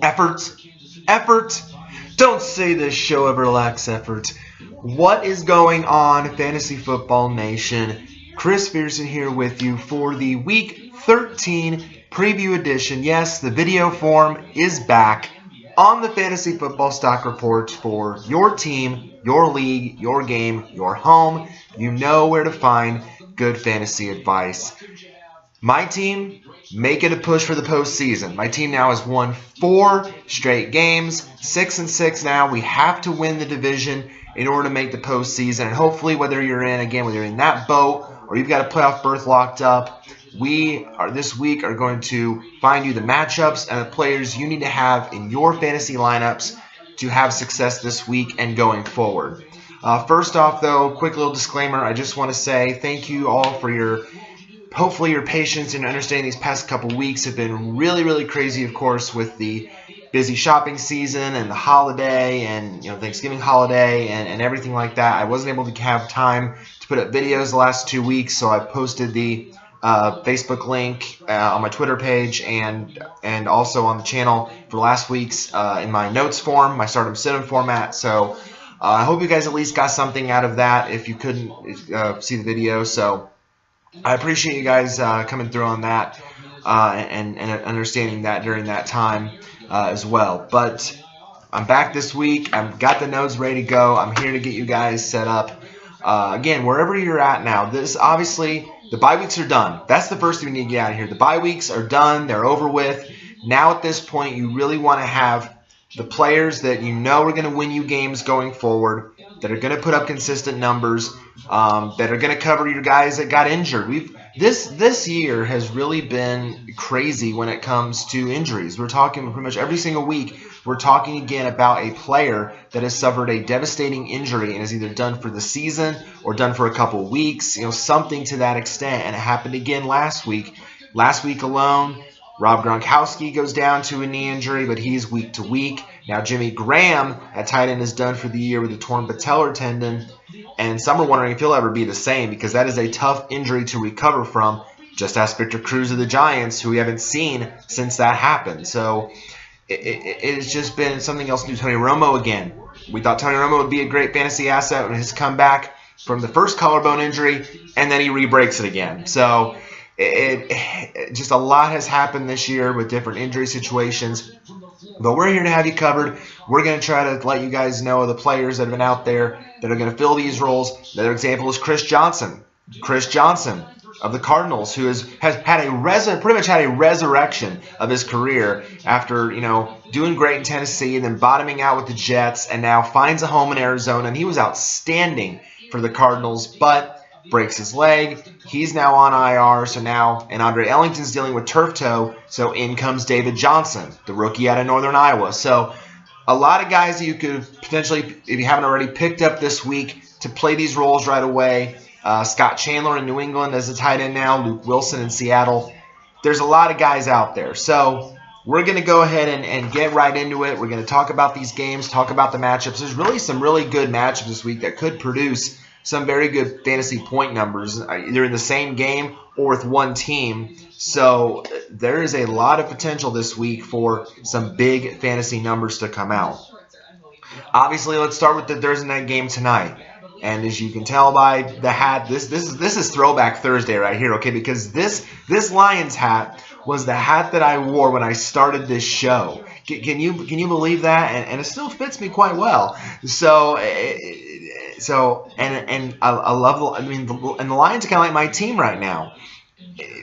Effort. Effort. Don't say this show ever lacks effort. What is going on, Fantasy Football Nation? Chris Pearson here with you for the Week 13 preview edition. Yes, the video form is back on the Fantasy Football Stock Report for your team, your league, your game, your home. You know where to find good fantasy advice. My team, making a push for the postseason. My team now has won 4 straight games, 6-6 now. We have to win the division in order to make the postseason. And hopefully, whether you're in that boat or you've got a playoff berth locked up, we are this week are going to find you the matchups and the players you need to have in your fantasy lineups to have success this week and going forward. First off, though, quick little disclaimer. I just want to say thank you all for hopefully your patience and understanding. These past couple weeks have been really, really crazy, of course, with the busy shopping season and the holiday and Thanksgiving holiday and everything like that. I wasn't able to have time to put up videos the last 2 weeks, so I posted the Facebook link on my Twitter page and also on the channel for last week's in my notes form, my Stardom Sit-em format. So I hope you guys at least got something out of that if you couldn't see the video. So I appreciate you guys coming through on that and understanding that during that time as well. But I'm back this week. I've got the notes ready to go. I'm here to get you guys set up. Again, wherever you're at now, obviously the bye weeks are done. That's the first thing we need to get out of here. The bye weeks are done. They're over with. Now at this point, you really want to have the players that you know are going to win you games going forward, that are going to put up consistent numbers, that are going to cover your guys that got injured. This year has really been crazy when it comes to injuries. We're talking pretty much every single week. We're talking again about a player that has suffered a devastating injury and is either done for the season or done for a couple weeks, something to that extent. And it happened again last week. Last week alone, Rob Gronkowski goes down to a knee injury, but he's week to week. Now Jimmy Graham at tight end is done for the year with a torn patellar tendon. And some are wondering if he'll ever be the same because that is a tough injury to recover from. Just ask Victor Cruz of the Giants, who we haven't seen since that happened. So it's just been something else new. Tony Romo again. We thought Tony Romo would be a great fantasy asset when his comeback from the first collarbone injury, and then he re-breaks it again. So just a lot has happened this year with different injury situations. But we're here to have you covered. We're going to try to let you guys know the players that have been out there that are going to fill these roles. Another example is Chris Johnson. Chris Johnson of the Cardinals, who has had pretty much had a resurrection of his career after doing great in Tennessee and then bottoming out with the Jets, and now finds a home in Arizona. And he was outstanding for the Cardinals, but breaks his leg. He's now on IR. So now, and Andre Ellington's dealing with turf toe. So in comes David Johnson, the rookie out of Northern Iowa. So a lot of guys that you could potentially, if you haven't already, picked up this week to play these roles right away. Scott Chandler in New England as a tight end now. Luke Wilson in Seattle. There's a lot of guys out there. So we're going to go ahead and get right into it. We're going to talk about these games, talk about the matchups. There's really some really good matchups this week that could produce some very good fantasy point numbers, either in the same game or with one team. So there is a lot of potential this week for some big fantasy numbers to come out. Obviously, let's start with the Thursday night game tonight. And as you can tell by the hat, this is Throwback Thursday right here, okay? Because this Lions hat was the hat that I wore when I started this show. Can you believe that? And it still fits me quite well. So I love. And the Lions are kind of like my team right now,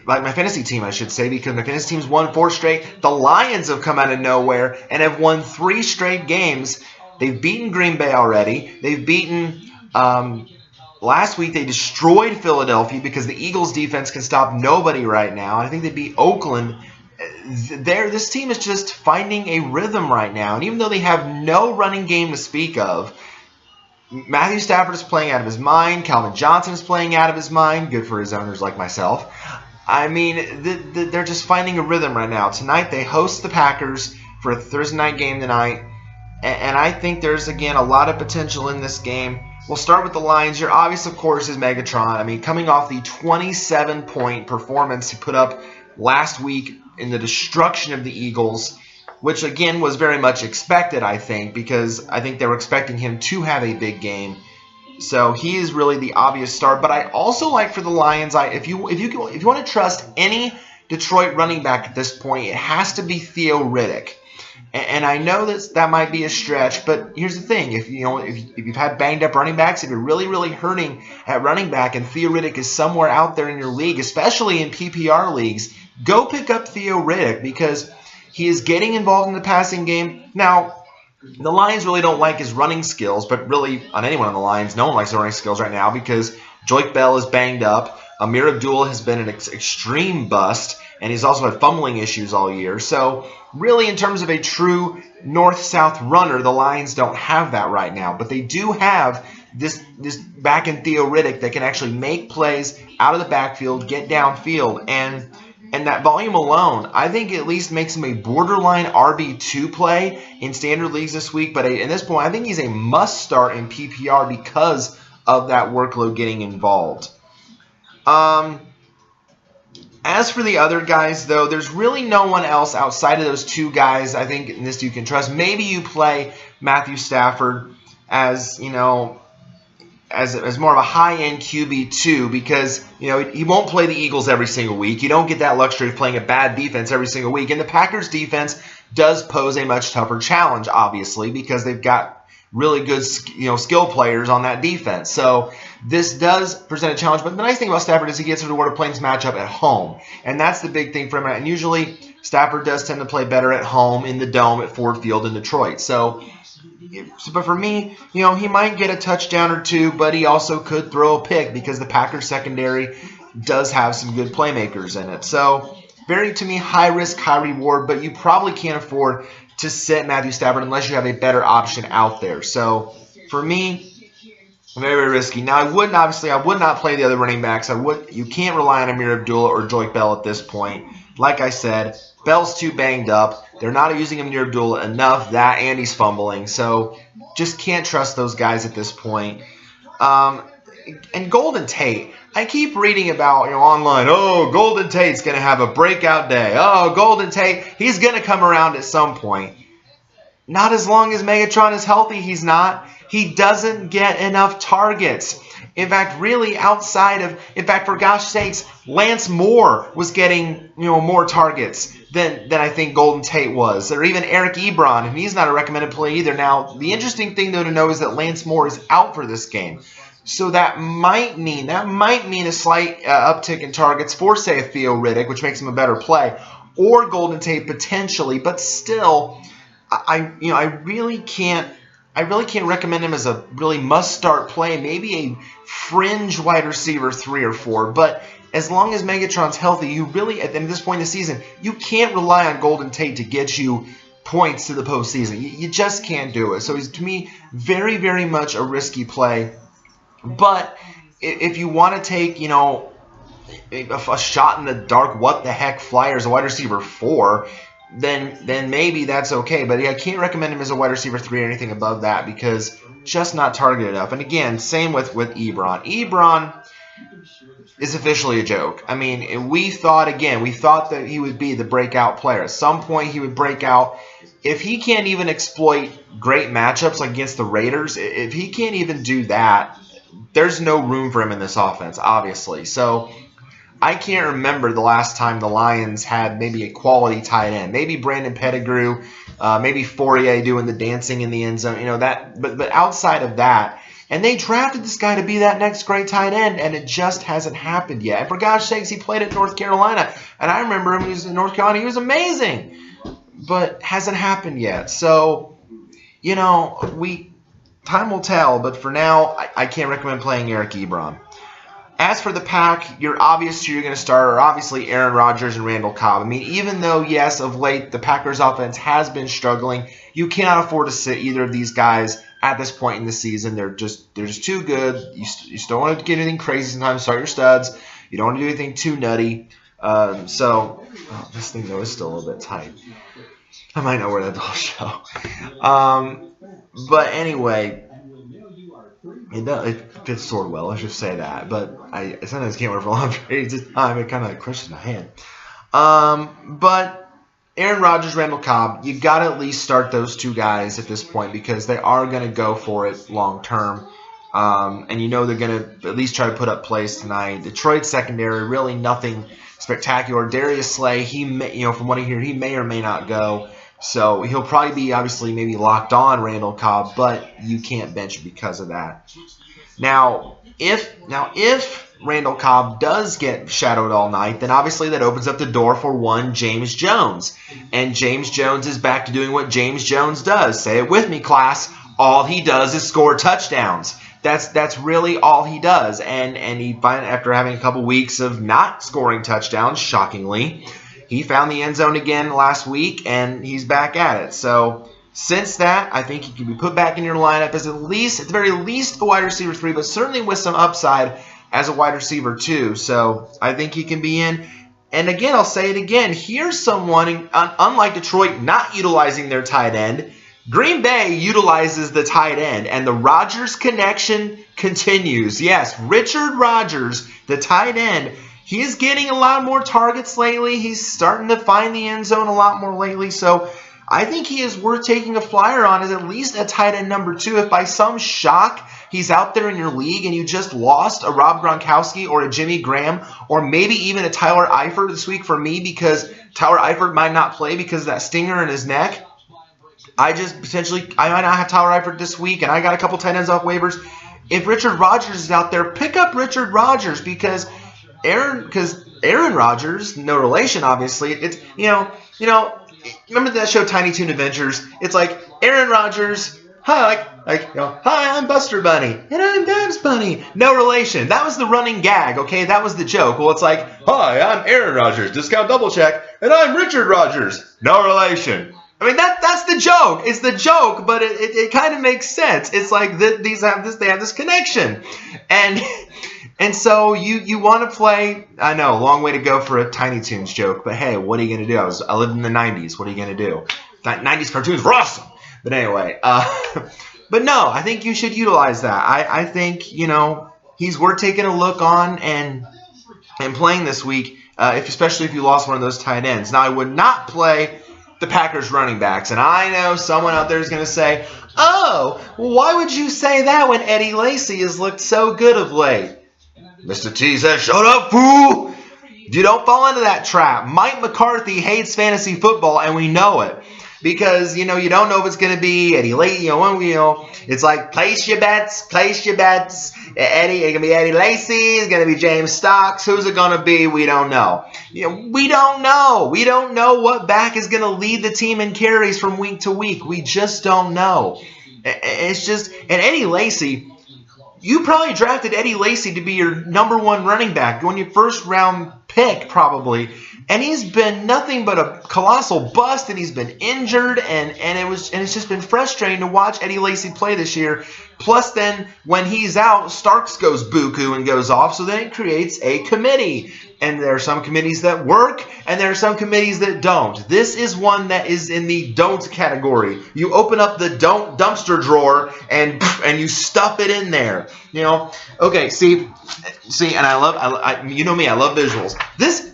like my fantasy team, I should say, because my fantasy team's won 4 straight. The Lions have come out of nowhere and have won 3 straight games. They've beaten Green Bay already. They've beaten. Last week they destroyed Philadelphia because the Eagles' defense can stop nobody right now. I think they beat Oakland. This team is just finding a rhythm right now, and even though they have no running game to speak of. Matthew Stafford is playing out of his mind. Calvin Johnson is playing out of his mind. Good for his owners like myself. I mean, they're just finding a rhythm right now. Tonight they host the Packers for a Thursday night game tonight. And I think there's, again, a lot of potential in this game. We'll start with the Lions. Your obvious, of course, is Megatron. I mean, coming off the 27-point performance he put up last week in the destruction of the Eagles, which again was very much expected, I think, because I think they were expecting him to have a big game. So he is really the obvious start. But I also like for the Lions, if you want to trust any Detroit running back at this point, it has to be Theo Riddick. And I know that might be a stretch, but here's the thing: if you've had banged up running backs, if you're really hurting at running back, and Theo Riddick is somewhere out there in your league, especially in PPR leagues, go pick up Theo Riddick because he is getting involved in the passing game. Now, the Lions really don't like his running skills, but really on anyone on the Lions, no one likes the running skills right now because Joique Bell is banged up. Amir Abdul has been an extreme bust, and he's also had fumbling issues all year. So really, in terms of a true north-south runner, the Lions don't have that right now. But they do have this back in Theo Riddick that can actually make plays out of the backfield, get downfield, and that volume alone, I think at least makes him a borderline RB2 play in standard leagues this week. But at this point, I think he's a must-start in PPR because of that workload getting involved. As for the other guys, though, there's really no one else outside of those two guys I think in this you can trust. Maybe you play Matthew Stafford as, as more of a high-end QB2 because, he won't play the Eagles every single week. You don't get that luxury of playing a bad defense every single week. And the Packers' defense does pose a much tougher challenge, obviously, because they've got really good, skill players on that defense. So this does present a challenge. But the nice thing about Stafford is he gets the reward of playing this matchup at home. And that's the big thing for him. And usually Stafford does tend to play better at home in the Dome at Ford Field in Detroit. But for me, he might get a touchdown or two, but he also could throw a pick because the Packers secondary does have some good playmakers in it. So very, to me, high risk, high reward, but you probably can't afford to sit Matthew Stafford unless you have a better option out there. So for me, very, very risky. Now, I would not play the other running backs. You can't rely on Amir Abdullah or Joique Bell at this point. Like I said, Bell's too banged up. They're not using Amir Abdullah enough. That and he's fumbling. So just can't trust those guys at this point. And Golden Tate, I keep reading about online, Golden Tate's going to have a breakout day. Golden Tate, he's going to come around at some point. Not as long as Megatron is healthy, he's not. He doesn't get enough targets. In fact, really for gosh sakes, Lance Moore was getting more targets than I think Golden Tate was, or even Eric Ebron, and he's not a recommended play either. Now, the interesting thing though to know is that Lance Moore is out for this game, so that might mean a slight uptick in targets for, say, a Theo Riddick, which makes him a better play, or Golden Tate potentially, but still, I really can't recommend him as a really must-start play. Maybe a fringe wide receiver 3 or 4. But as long as Megatron's healthy, you really, at this point in the season, you can't rely on Golden Tate to get you points to the postseason. You just can't do it. So he's, to me, very, very much a risky play. But if you want to take, a shot in the dark, what-the-heck flyer as a wide receiver 4, then maybe that's okay. But I can't recommend him as a wide receiver 3 or anything above that because just not targeted enough. And again, same with Ebron. Ebron is officially a joke. I mean, we thought that he would be the breakout player. At some point he would break out. If he can't even exploit great matchups like against the Raiders, if he can't even do that, there's no room for him in this offense, obviously. So I can't remember the last time the Lions had maybe a quality tight end. Maybe Brandon Pettigrew, maybe Fourier doing the dancing in the end zone, But outside of that, and they drafted this guy to be that next great tight end, and it just hasn't happened yet. And for gosh sakes, he played at North Carolina, and I remember him when he was in North Carolina. He was amazing, but hasn't happened yet. So, time will tell. But for now, I can't recommend playing Eric Ebron. As for the pack, your obvious two you're going to start are obviously Aaron Rodgers and Randall Cobb. I mean, even though, yes, of late the Packers offense has been struggling, you cannot afford to sit either of these guys at this point in the season. They're just too good. You just don't want to get anything crazy sometimes. Start your studs. You don't want to do anything too nutty. This thing, though, is still a little bit tight. I might not wear that the whole show. But anyway, it fits sort of well, let's just say that. But I sometimes can't wear it for long periods of time. It kind of crushes my hand. But Aaron Rodgers, Randall Cobb, you've got to at least start those two guys at this point because they are going to go for it long term. And you know they're going to at least try to put up plays tonight. Detroit secondary, really nothing spectacular. Darius Slay, from what I hear, he may or may not go. So he'll probably be obviously maybe locked on Randall Cobb, but you can't bench because of that. Now if Randall Cobb does get shadowed all night, then obviously that opens up the door for one James Jones. And James Jones is back to doing what James Jones does. Say it with me, class. All he does is score touchdowns. That's really all he does. And after having a couple weeks of not scoring touchdowns, shockingly, he found the end zone again last week, and he's back at it. So since that, I think he can be put back in your lineup as at the very least, a wide receiver 3, but certainly with some upside as a wide receiver 2. So I think he can be in. And again, I'll say it again. Here's someone, unlike Detroit, not utilizing their tight end. Green Bay utilizes the tight end, and the Rodgers connection continues. Yes, Richard Rodgers, the tight end, he is getting a lot more targets lately. He's starting to find the end zone a lot more lately. So I think he is worth taking a flyer on as at least a tight end number 2. If by some shock he's out there in your league and you just lost a Rob Gronkowski or a Jimmy Graham or maybe even a Tyler Eifert this week for me because Tyler Eifert might not play because of that stinger in his neck, I might not have Tyler Eifert this week, and I got a couple tight ends off waivers. If Richard Rodgers is out there, pick up Richard Rodgers because Aaron Rodgers, no relation, obviously. It's remember that show Tiny Toon Adventures? It's like Aaron Rodgers, hi, hi, I'm Buster Bunny, and I'm Babs Bunny. No relation. That was the running gag, okay? That was the joke. Well, it's like, hi, I'm Aaron Rodgers, discount double check, and I'm Richard Rodgers. No relation. I mean, that's the joke. It's the joke, but it kind of makes sense. It's like they have this connection. And so you want to play, I know, long way to go for a Tiny Toons joke, but hey, what are you going to do? I lived in the 90s. What are you going to do? 90s cartoons were awesome. But anyway, but no, I think you should utilize that. I think, he's worth taking a look on and playing this week, especially if you lost one of those tight ends. Now, I would not play the Packers running backs. And I know someone out there is going to say, oh, why would you say that when Eddie Lacy has looked so good of late? Mr. T says, shut up, fool! You don't fall into that trap. Mike McCarthy hates fantasy football, and we know it. Because, you don't know if it's going to be Eddie Lacy, it's like, place your bets. It's going to be Eddie Lacy, it's going to be James Stocks. Who's it going to be? We don't know. We don't know. We don't know what back is going to lead the team in carries from week to week. We just don't know. It's just, and Eddie Lacy, you probably drafted Eddie Lacy to be your number 1 running back, going your first round pick probably. And he's been nothing but a colossal bust, and he's been injured, and it's just been frustrating to watch Eddie Lacy play this year. Plus, then when he's out, Starks goes buku and goes off, so then it creates a committee. And there are some committees that work, and there are some committees that don't. This is one that is in the don't category. You open up the don't dumpster drawer and you stuff it in there. Okay, see, and I you know me, I love visuals. This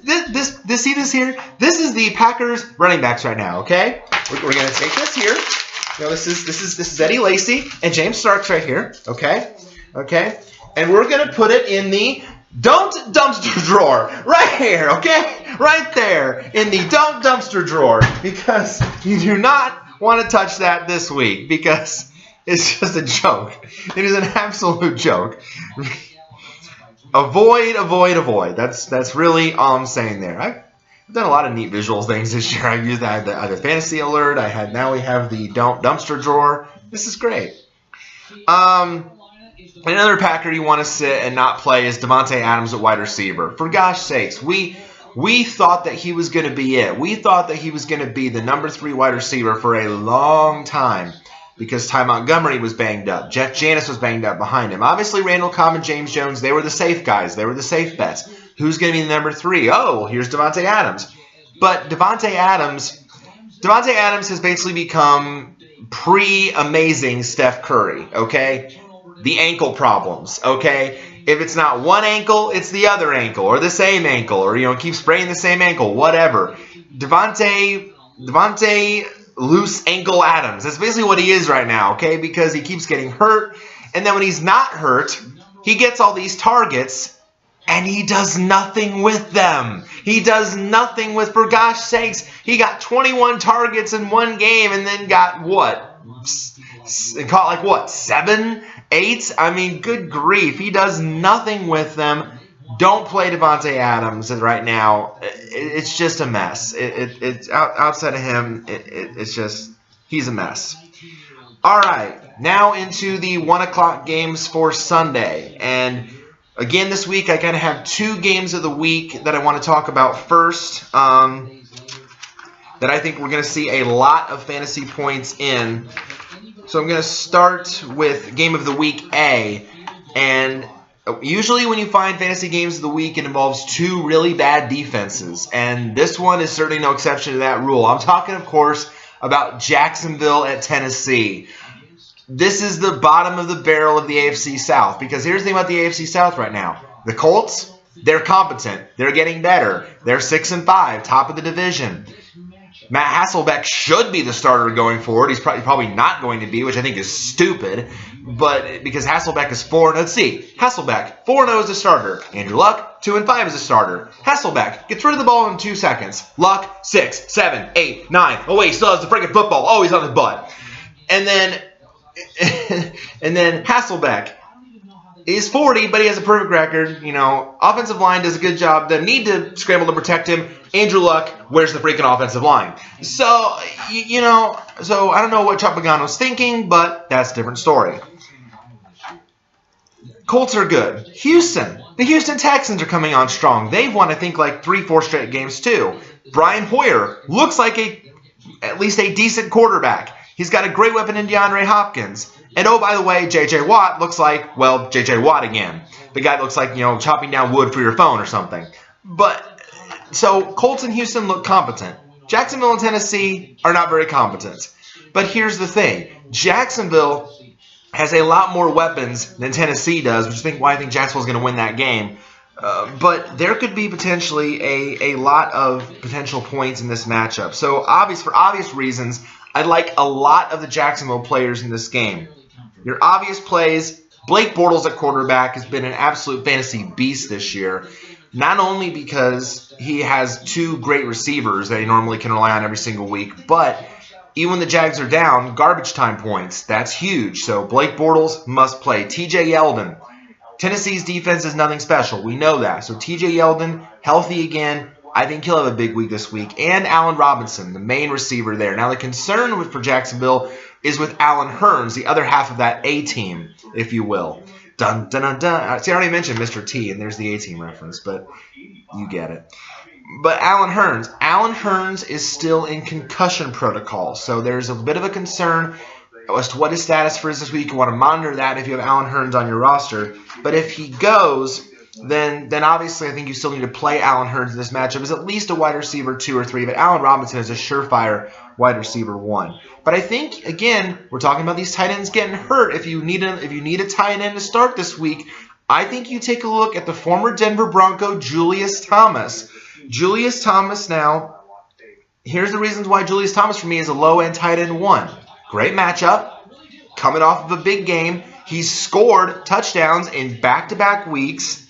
here? This is the Packers running backs right now. Okay, we're gonna take this here. This is Eddie Lacy and James Starks right here. Okay, and we're gonna put it in the don't dumpster drawer right here, okay? Right there in the don't dumpster drawer, because you do not want to touch that this week because it's just a joke. It is an absolute joke. Avoid. That's really all I'm saying there. I've done a lot of neat visual things this year. I've used either Fantasy Alert. Now we have the don't dumpster drawer. This is great. Another Packer you want to sit and not play is Davante Adams at wide receiver. For gosh sakes, we thought that he was going to be it. We thought that he was going to be the number 3 wide receiver for a long time because Ty Montgomery was banged up. Jeff Janis was banged up behind him. Obviously, Randall Cobb and James Jones, they were the safe guys. They were the safe bets. Who's going to be the number 3? Oh, here's Davante Adams. But Davante Adams has basically become pre-amazing Steph Curry, okay? The ankle problems, okay? If it's not one ankle, it's the other ankle, or the same ankle, or, keep spraying the same ankle, whatever. Davante Devontae Loose Ankle Adams. That's basically what he is right now, okay? Because he keeps getting hurt, and then when he's not hurt, he gets all these targets, and he does nothing with them. He does nothing with, for gosh sakes, he got 21 targets in one game and then got what? Caught like what? 7? 8? I mean, good grief. He does nothing with them. Don't play Devontae Adams right now. It's just a mess. It's outside of him. It's just, he's a mess. All right, now into the 1 o'clock games for Sunday. And again, this week I kind of have 2 games of the week that I want to talk about first. That I think we're going to see a lot of fantasy points in. So I'm going to start with Game of the Week A. And usually when you find fantasy games of the week, it involves 2 really bad defenses. And this one is certainly no exception to that rule. I'm talking, of course, about Jacksonville at Tennessee. This is the bottom of the barrel of the AFC South. Because here's the thing about the AFC South right now. The Colts, they're competent. They're getting better. They're 6-5, top of the division. Matt Hasselbeck should be the starter going forward. He's probably not going to be, which I think is stupid. But because Hasselbeck is 4, let's see. Hasselbeck, 4-0 as a starter. Andrew Luck, 2-5 as a starter. Hasselbeck gets rid of the ball in 2 seconds. Luck, 6, 7, 8, 9. Oh wait, he still has the freaking football. Oh, he's on his butt. And then Hasselbeck is 40, but he has a perfect record. You know, offensive line does a good job. They need to scramble to protect him. Andrew Luck, where's the freaking offensive line? So, you know, so I don't know what Chuck Pagano's thinking, but that's a different story. Colts are good. Houston. The Houston Texans are coming on strong. They've won, I think, like 3-4 straight games, too. Brian Hoyer looks like at least a decent quarterback. He's got a great weapon in DeAndre Hopkins. And oh, by the way, J.J. Watt looks like, well, J.J. Watt again. The guy that looks like, you know, chopping down wood for your phone or something. But, so, Colts and Houston look competent. Jacksonville and Tennessee are not very competent. But here's the thing. Jacksonville has a lot more weapons than Tennessee does, which is why I think Jacksonville's going to win that game. But there could be potentially a lot of potential points in this matchup. So, for obvious reasons, I like a lot of the Jacksonville players in this game. Your obvious plays, Blake Bortles at quarterback has been an absolute fantasy beast this year. Not only because he has 2 great receivers that he normally can rely on every single week, but even when the Jags are down, garbage time points, that's huge. So Blake Bortles must play. TJ Yeldon. Tennessee's defense is nothing special. We know that. So TJ Yeldon, healthy again. I think he'll have a big week this week. And Allen Robinson, the main receiver there. Now the concern for Jacksonville is with Allen Hurns, the other half of that A-team, if you will. Dun, dun, dun, dun. See, I already mentioned Mr. T, and there's the A-team reference, but you get it. But Allen Hurns is still in concussion protocol, so there's a bit of a concern as to what his status for is this week. You want to monitor that if you have Allen Hurns on your roster. But if he goes, then obviously I think you still need to play Allen Hurns in this matchup as at least a wide receiver 2 or 3, but Allen Robinson is a surefire wide receiver 1. But I think, again, we're talking about these tight ends getting hurt. If you need a tight end to start this week, I think you take a look at the former Denver Bronco, Julius Thomas. Julius Thomas now, here's the reasons why Julius Thomas for me is a low-end tight end 1. Great matchup, coming off of a big game. He's scored touchdowns in back-to-back weeks.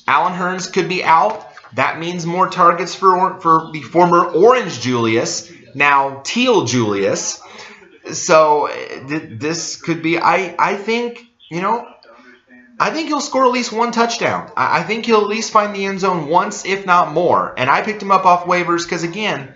Allen Hurns could be out. That means more targets for the former Orange Julius, now Teal Julius. So this could be, I think, you know, I think he'll score at least 1 touchdown. I think he'll at least find the end zone once, if not more. And I picked him up off waivers because, again,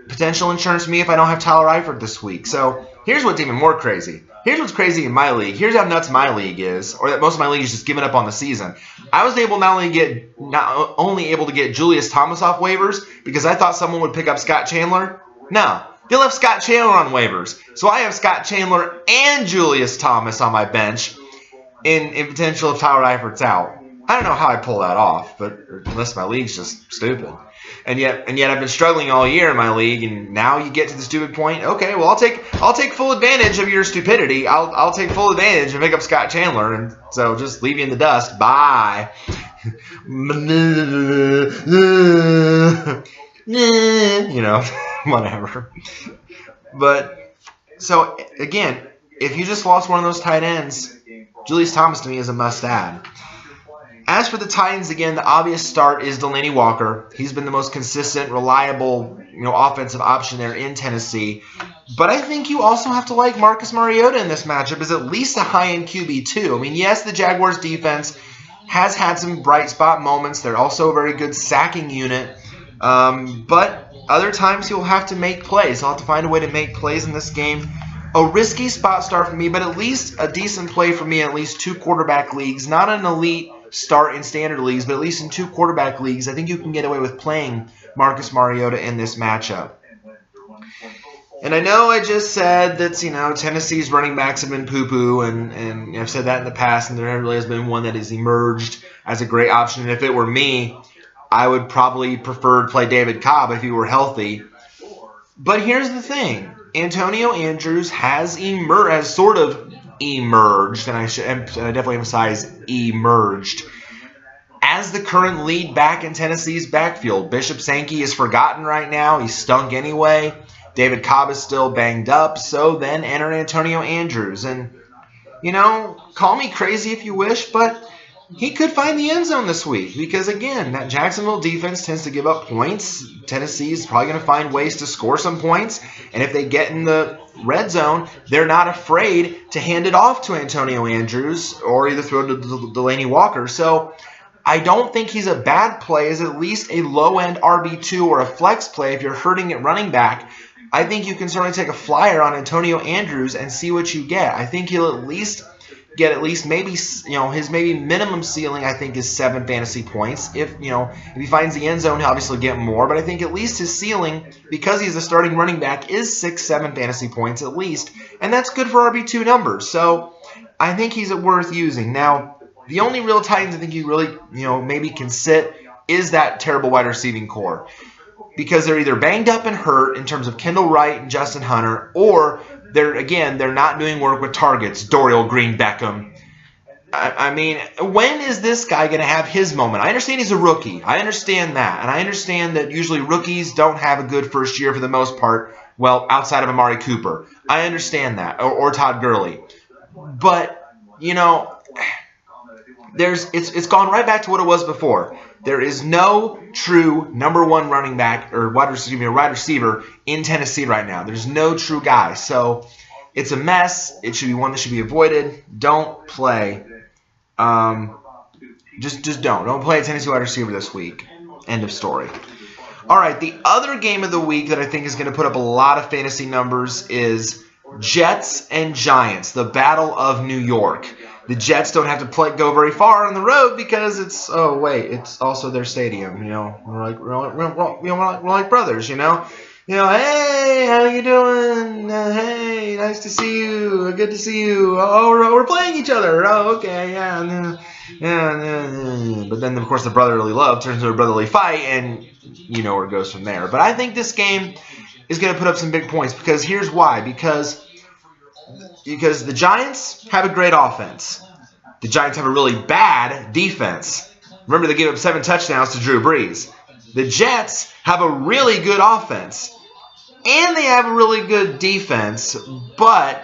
potential insurance for me if I don't have Tyler Eifert this week. So here's what's even more crazy. Here's what's crazy in my league. Here's how nuts my league is, or that most of my league is just giving up on the season. I was able not only able to get Julius Thomas off waivers because I thought someone would pick up Scott Chandler. No, they left Scott Chandler on waivers. So I have Scott Chandler and Julius Thomas on my bench in potential if Tyler Eifert's out. I don't know how I pull that off, but unless my league's just stupid. And yet I've been struggling all year in my league, and now you get to the stupid point. Okay, well I'll take full advantage of your stupidity. I'll take full advantage and pick up Scott Chandler, and so just leave you in the dust. Bye. You know. whatever. But, so, again, if you just lost one of those tight ends, Julius Thomas to me is a must-add. As for the Titans, again, the obvious start is Delanie Walker. He's been the most consistent, reliable, offensive option there in Tennessee. But I think you also have to like Marcus Mariota in this matchup as at least a high-end QB2. I mean, yes, the Jaguars' defense has had some bright spot moments. They're also a very good sacking unit. But other times he'll have to make plays. He'll have to find a way to make plays in this game. A risky spot start for me, but at least a decent play for me in at least 2 quarterback leagues. Not an elite start in standard leagues, but at least in 2 quarterback leagues, I think you can get away with playing Marcus Mariota in this matchup. And I know I just said that, Tennessee's running backs have been poo-poo, and I've said that in the past, and there never really has been one that has emerged as a great option. And if it were me, I would probably prefer to play David Cobb if he were healthy. But here's the thing. Antonio Andrews has sort of emerged, and I should definitely emphasize emerged, as the current lead back in Tennessee's backfield. Bishop Sankey is forgotten right now. He stunk anyway. David Cobb is still banged up. So then enter Antonio Andrews. And, call me crazy if you wish, but he could find the end zone this week because, again, that Jacksonville defense tends to give up points. Tennessee is probably going to find ways to score some points. And if they get in the red zone, they're not afraid to hand it off to Antonio Andrews or either throw to Delanie Walker. So I don't think he's a bad play as at least a low-end RB2 or a flex play if you're hurting at running back. I think you can certainly take a flyer on Antonio Andrews and see what you get. I think he'll at least get maybe his minimum ceiling I think is 7 fantasy points. If he finds the end zone, he'll obviously get more, but I think at least his ceiling, because he's a starting running back, is 6-7 fantasy points at least, and that's good for RB2 numbers. So I think he's worth using. Now, the only real Titans I think you really maybe can sit is that terrible wide receiving core, because they're either banged up and hurt in terms of Kendall Wright and Justin Hunter, or they're not doing work with targets. Dorial Green-Beckham. I mean, when is this guy going to have his moment? I understand he's a rookie. I understand that. And I understand that usually rookies don't have a good first year for the most part, well, outside of Amari Cooper. I understand that. Or Todd Gurley. But, it's gone right back to what it was before. There is no true number 1 running back or wide receiver in Tennessee right now. There's no true guy. So it's a mess. It should be one that should be avoided. Don't play. Just don't. Don't play a Tennessee wide receiver this week. End of story. All right, the other game of the week that I think is going to put up a lot of fantasy numbers is Jets and Giants, the Battle of New York. The Jets don't have to go very far on the road because it's also their stadium. We're like brothers. Hey, how you doing? Hey, nice to see you. Good to see you. Oh, we're playing each other. Oh, okay, yeah. But then, of course, the brotherly love turns into a brotherly fight, and you know where it goes from there. But I think this game is going to put up some big points because here's why. Because the Giants have a great offense. The Giants have a really bad defense. Remember, they gave up 7 touchdowns to Drew Brees. The Jets have a really good offense. And they have a really good defense. But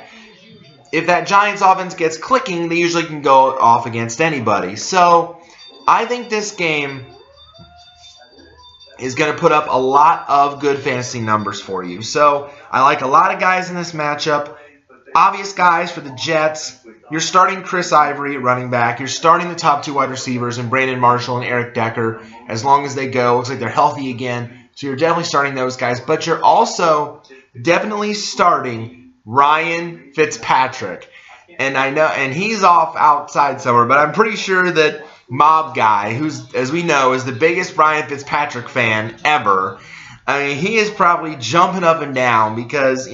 if that Giants offense gets clicking, they usually can go off against anybody. So I think this game is going to put up a lot of good fantasy numbers for you. So I like a lot of guys in this matchup. Obvious guys for the Jets. You're starting Chris Ivory at running back. You're starting the top 2 wide receivers in Brandon Marshall and Eric Decker as long as they go. Looks like they're healthy again. So you're definitely starting those guys. But you're also definitely starting Ryan Fitzpatrick. And I know, and he's off outside somewhere, but I'm pretty sure that Mob Guy, who's, as we know, is the biggest Ryan Fitzpatrick fan ever, I mean, he is probably jumping up and down because,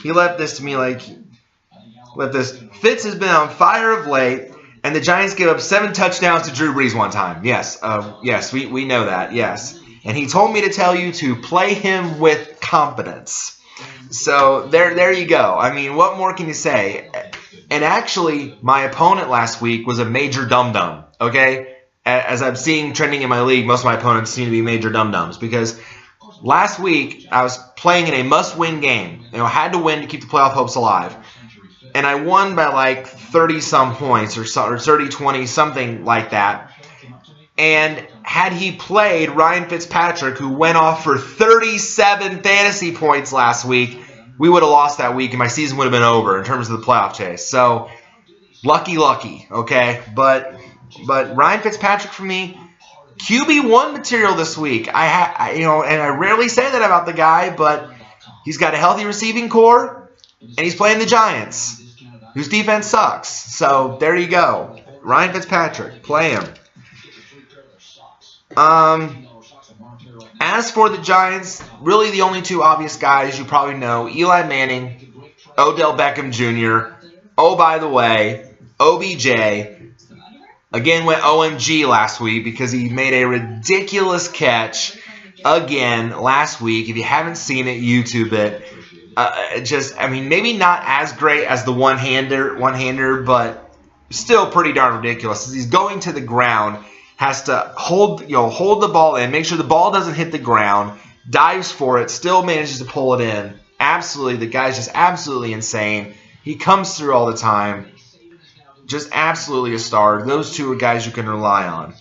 he left this to me like, Fitz has been on fire of late, and the Giants give up 7 touchdowns to Drew Brees one time. Yes, we know that, yes. And he told me to tell you to play him with confidence. So there you go. I mean, what more can you say? And actually, my opponent last week was a major dum-dum, okay? As I'm seeing trending in my league, most of my opponents seem to be major dum-dums because Last week, I was playing in a must-win game. Had to win to keep the playoff hopes alive. And I won by like 30-some points or 30-20, something like that. And had he played Ryan Fitzpatrick, who went off for 37 fantasy points last week, we would have lost that week and my season would have been over in terms of the playoff chase. So, lucky, okay? But Ryan Fitzpatrick for me, QB1 material this week. And I rarely say that about the guy, but he's got a healthy receiving core, and he's playing the Giants, whose defense sucks. So there you go. Ryan Fitzpatrick, play him. As for the Giants, really the only two obvious guys you probably know, Eli Manning, Odell Beckham Jr., oh, by the way, OBJ, again went OMG last week because he made a ridiculous catch again last week. If you haven't seen it, YouTube it. Maybe not as great as the one-hander, but still pretty darn ridiculous. As he's going to the ground, has to hold the ball in, make sure the ball doesn't hit the ground, dives for it, still manages to pull it in. Absolutely, the guy's just absolutely insane. He comes through all the time. Just absolutely a star. Those two are guys you can rely on.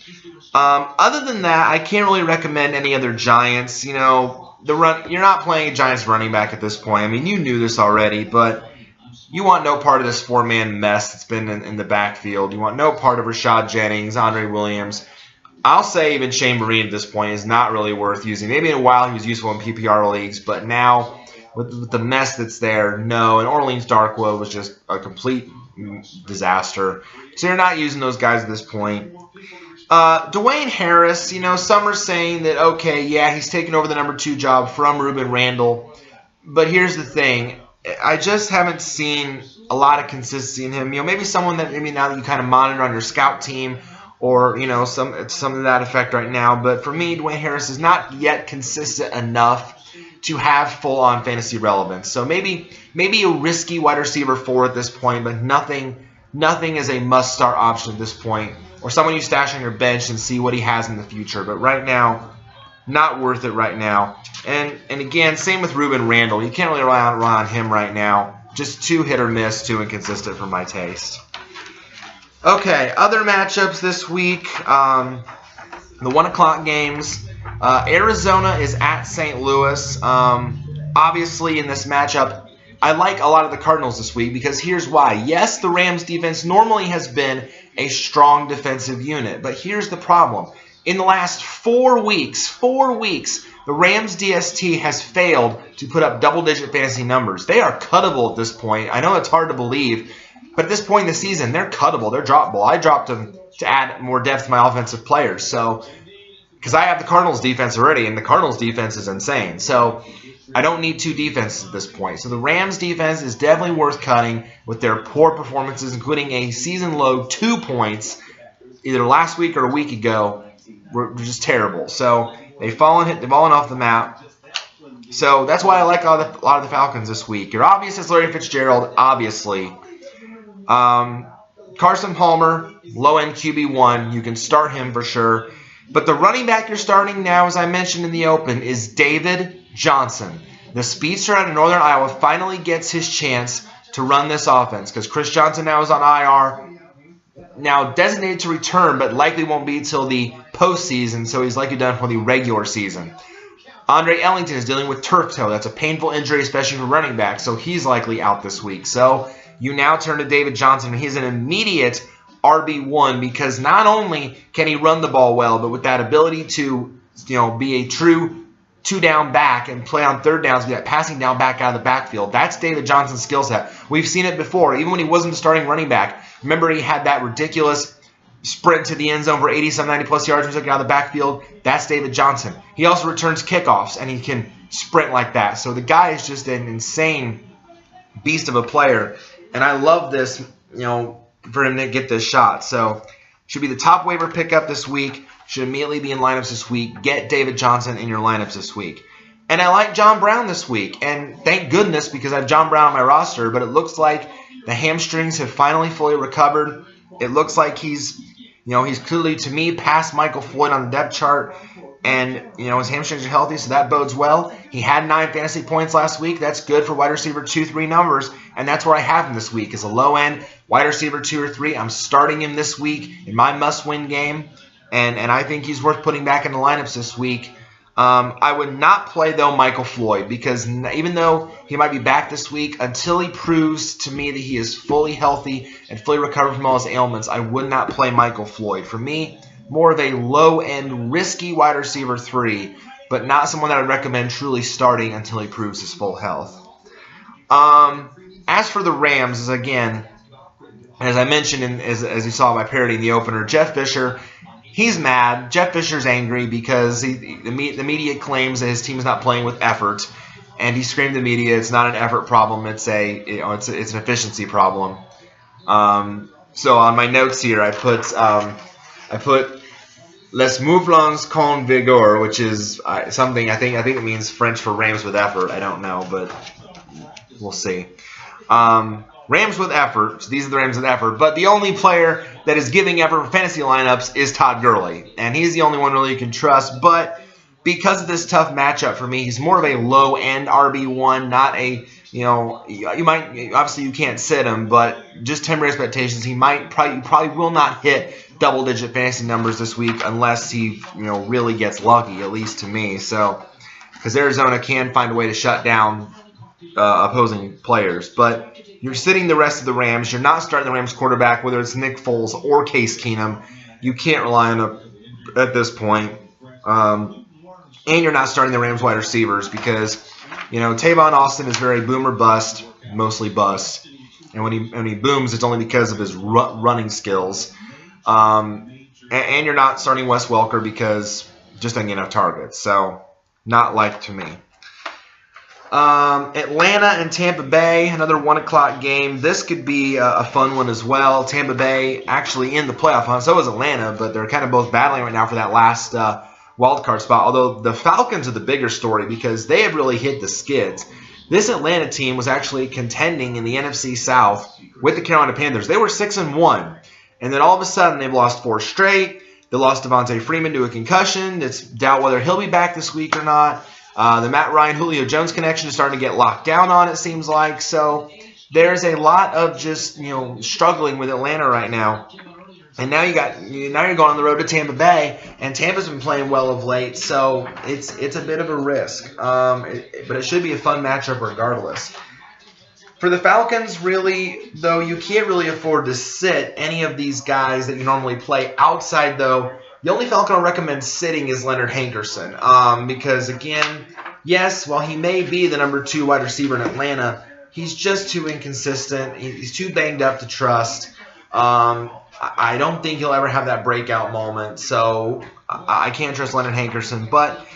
Other than that, I can't really recommend any other Giants. You're not playing a Giants running back at this point. I mean, you knew this already, but you want no part of this four-man mess that's been in the backfield. You want no part of Rashad Jennings, Andre Williams. I'll say even Shane Vereen at this point is not really worth using. Maybe in a while he was useful in PPR leagues, but now with the mess that's there, no. And Orleans Darkwood was just a complete disaster. So you're not using those guys at this point. Dwayne Harris, some are saying that, okay, yeah, he's taking over the number 2 job from Ruben Randall. But here's the thing. I just haven't seen a lot of consistency in him. Maybe someone that now that you kind of monitor on your scout team or, some of that effect right now. But for me, Dwayne Harris is not yet consistent enough to have full-on fantasy relevance. So maybe a risky wide receiver 4 at this point, but nothing is a must-start option at this point. Or someone you stash on your bench and see what he has in the future. But right now, not worth it right now. And again, same with Ruben Randall. You can't really rely on him right now. Just too hit or miss, too inconsistent for my taste. Okay, other matchups this week. The 1 o'clock games. Arizona is at St. Louis. Obviously, in this matchup, I like a lot of the Cardinals this week because here's why. Yes, the Rams defense normally has been a strong defensive unit, but here's the problem. In the last 4 weeks, the Rams DST has failed to put up double-digit fantasy numbers. They are cuttable at this point. I know it's hard to believe, but at this point in the season, they're cuttable. They're droppable. I dropped them to add more depth to my offensive players. So, because I have the Cardinals defense already, and the Cardinals defense is insane. So, I don't need 2 defenses at this point. So, the Rams defense is definitely worth cutting with their poor performances, including a season-low 2 points either last week or a week ago. Were just terrible. So, they've fallen off the map. So, that's why I like a lot of the Falcons this week. Your obvious is Larry Fitzgerald, obviously. Carson Palmer, low-end QB1. You can start him for sure. But the running back you're starting now, as I mentioned in the open, is David Johnson. The speedster out of Northern Iowa finally gets his chance to run this offense because Chris Johnson now is on IR. Now designated to return, but likely won't be till the postseason, so he's likely done for the regular season. Andre Ellington is dealing with turf toe. That's a painful injury, especially for running back, so he's likely out this week. So you now turn to David Johnson, and he's an immediate RB1 because not only can he run the ball well, but with that ability to be a true 2-down back and play on third downs, be that passing down back out of the backfield. That's David Johnson's skill set. We've seen it before, even when he wasn't the starting running back. Remember, he had that ridiculous sprint to the end zone for 80-some, 90-plus yards when he took it out of the backfield. That's David Johnson. He also returns kickoffs, and he can sprint like that. So the guy is just an insane beast of a player, and I love this, for him to get this shot. So should be the top waiver pickup this week. Should immediately be in lineups this week. Get David Johnson in your lineups this week. And I like John Brown this week. And thank goodness because I have John Brown on my roster. But it looks like the hamstrings have finally fully recovered. It looks like he's clearly, to me, past Michael Floyd on the depth chart. And, his hamstrings are healthy, so that bodes well. He had 9 fantasy points last week. That's good for wide receiver 2, 3 numbers, and that's where I have him this week as a low-end wide receiver 2 or 3. I'm starting him this week in my must-win game, and I think he's worth putting back in the lineups this week. I would not play, though, Michael Floyd, because even though he might be back this week, until he proves to me that he is fully healthy and fully recovered from all his ailments, I would not play Michael Floyd. For me, more of a low-end, risky wide receiver 3, but not someone that I'd recommend truly starting until he proves his full health. As for the Rams, again, as I mentioned, as you saw by parody in the opener, Jeff Fisher, he's mad. Jeff Fisher's angry because the media claims that his team's not playing with effort, and he screamed to the media, it's not an effort problem, it's an efficiency problem. So on my notes here, I put les mouvements con vigueur, which is something I think it means French for Rams with effort. I don't know, but we'll see. Rams with effort. So these are the Rams with effort. But the only player that is giving effort for fantasy lineups is Todd Gurley, and he's the only one really you can trust. But because of this tough matchup for me, he's more of a low-end RB1, not a you might obviously you can't sit him, but just temporary expectations. He probably will not hit double-digit fantasy numbers this week unless he really gets lucky, at least to me. So because Arizona can find a way to shut down opposing players, but you're sitting the rest of the Rams. You're not starting the Rams quarterback, whether it's Nick Foles or Case Keenum. You can't rely on him at this point. And you're not starting the Rams wide receivers because, Tavon Austin is very boom or bust, mostly bust. And when he booms, it's only because of his running skills. And you're not starting Wes Welker because just doesn't get enough targets. So not like to me. Atlanta and Tampa Bay, another 1 o'clock game. This could be a fun one as well. Tampa Bay actually in the playoff hunt. So is Atlanta, but they're kind of both battling right now for that last wild card spot. Although the Falcons are the bigger story because they have really hit the skids. This Atlanta team was actually contending in the NFC South with the Carolina Panthers. They were 6-1, and then all of a sudden they've lost 4 straight. They lost Devontae Freeman to a concussion. It's doubt whether he'll be back this week or not. The Matt Ryan, Julio Jones connection is starting to get locked down on, it seems like. So there's a lot of just, struggling with Atlanta right now. And now you're going on the road to Tampa Bay, and Tampa's been playing well of late, so it's a bit of a risk. But it should be a fun matchup regardless. For the Falcons, really, though, you can't really afford to sit any of these guys that you normally play. Outside, though, the only Falcon I'll recommend sitting is Leonard Hankerson. Because, again, yes, while he may be the number 2 wide receiver in Atlanta, he's just too inconsistent. He's too banged up to trust. I don't think he'll ever have that breakout moment. So I can't trust Leonard Hankerson. But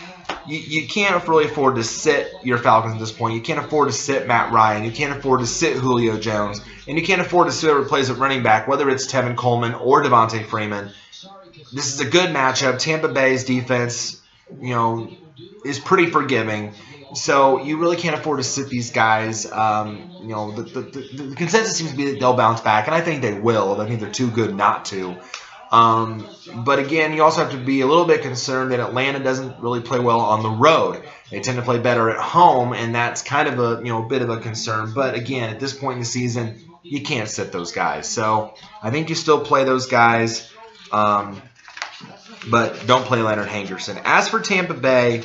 you can't really afford to sit your Falcons at this point. You can't afford to sit Matt Ryan. You can't afford to sit Julio Jones. And you can't afford to sit whoever plays at running back, whether it's Tevin Coleman or Devontae Freeman. This is a good matchup. Tampa Bay's defense, is pretty forgiving. So you really can't afford to sit these guys. The consensus seems to be that they'll bounce back, and I think they will. I think they're too good not to. But again, you also have to be a little bit concerned that Atlanta doesn't really play well on the road. They tend to play better at home, and that's kind of a bit of a concern. But again, at this point in the season, you can't sit those guys. So I think you still play those guys. But don't play Leonard Hankerson. As for Tampa Bay,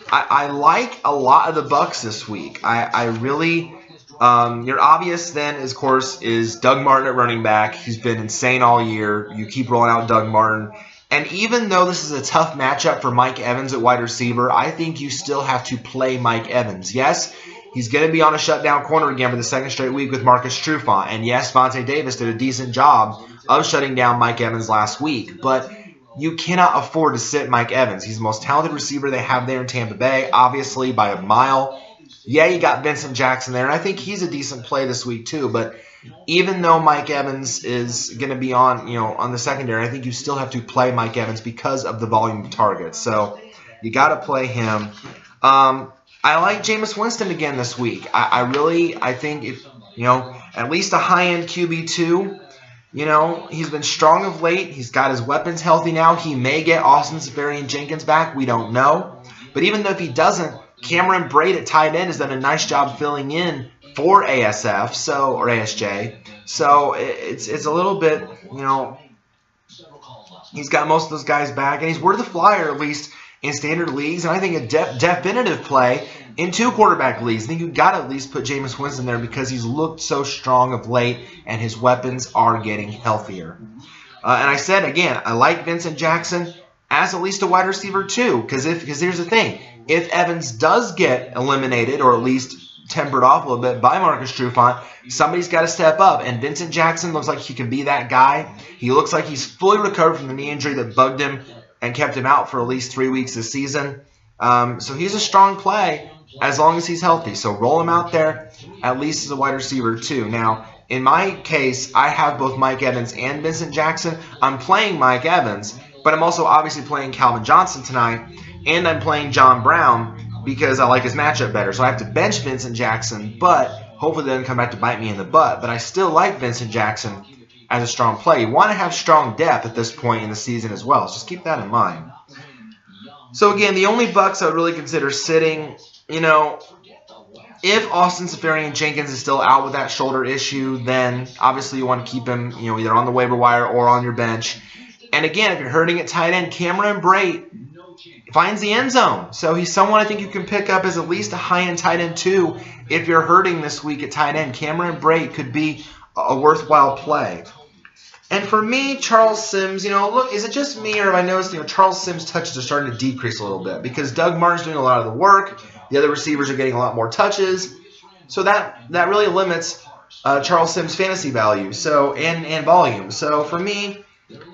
I like a lot of the Bucs this week. I really, your obvious then, of course, is Doug Martin at running back. He's been insane all year. You keep rolling out Doug Martin. And even though this is a tough matchup for Mike Evans at wide receiver, I think you still have to play Mike Evans. Yes, he's going to be on a shutdown corner again for the second straight week with Marcus Trufant. And yes, Vontae Davis did a decent job of shutting down Mike Evans last week. But you cannot afford to sit Mike Evans. He's the most talented receiver they have there in Tampa Bay, obviously by a mile. Yeah, you got Vincent Jackson there, and I think he's a decent play this week too. But even though Mike Evans is going to be on the secondary, I think you still have to play Mike Evans because of the volume of targets. So you got to play him. I like Jameis Winston again this week. I think if at least a high-end QB2. You know, he's been strong of late. He's got his weapons healthy now. He may get Austin Seferian-Jenkins back. We don't know. But even though if he doesn't, Cameron Braid at tight end has done a nice job filling in for ASF, or ASJ. So it's a little bit, you know, he's got most of those guys back, and he's worth a flyer at least in standard leagues, and I think a definitive play in 2 quarterback leagues. I think you've got to at least put Jameis Winston there because he's looked so strong of late, and his weapons are getting healthier. And I said, again, I like Vincent Jackson as at least a wide receiver too, because here's the thing. If Evans does get eliminated or at least tempered off a little bit by Marcus Trufant, somebody's got to step up, and Vincent Jackson looks like he can be that guy. He looks like he's fully recovered from the knee injury that bugged him and kept him out for at least 3 weeks this season. So he's a strong play as long as he's healthy. So roll him out there at least as a wide receiver too. Now, in my case, I have both Mike Evans and Vincent Jackson. I'm playing Mike Evans, but I'm also obviously playing Calvin Johnson tonight, and I'm playing John Brown because I like his matchup better. So I have to bench Vincent Jackson, but hopefully it doesn't come back to bite me in the butt. But I still like Vincent Jackson as a strong play. You want to have strong depth at this point in the season as well. So just keep that in mind. So again, the only bucks I would really consider sitting, you know, if Austin Seferian-Jenkins is still out with that shoulder issue, then obviously you want to keep him, you know, either on the waiver wire or on your bench. And again, if you're hurting at tight end, Cameron Braid finds the end zone. So he's someone I think you can pick up as at least a high-end tight end too. If you're hurting this week at tight end, Cameron Braid could be a worthwhile play. And for me, Charles Sims, you know, look, is it just me or have I noticed, you know, Charles Sims' touches are starting to decrease a little bit because Doug Martin's doing a lot of the work. The other receivers are getting a lot more touches. So that really limits Charles Sims' fantasy value and volume. So for me,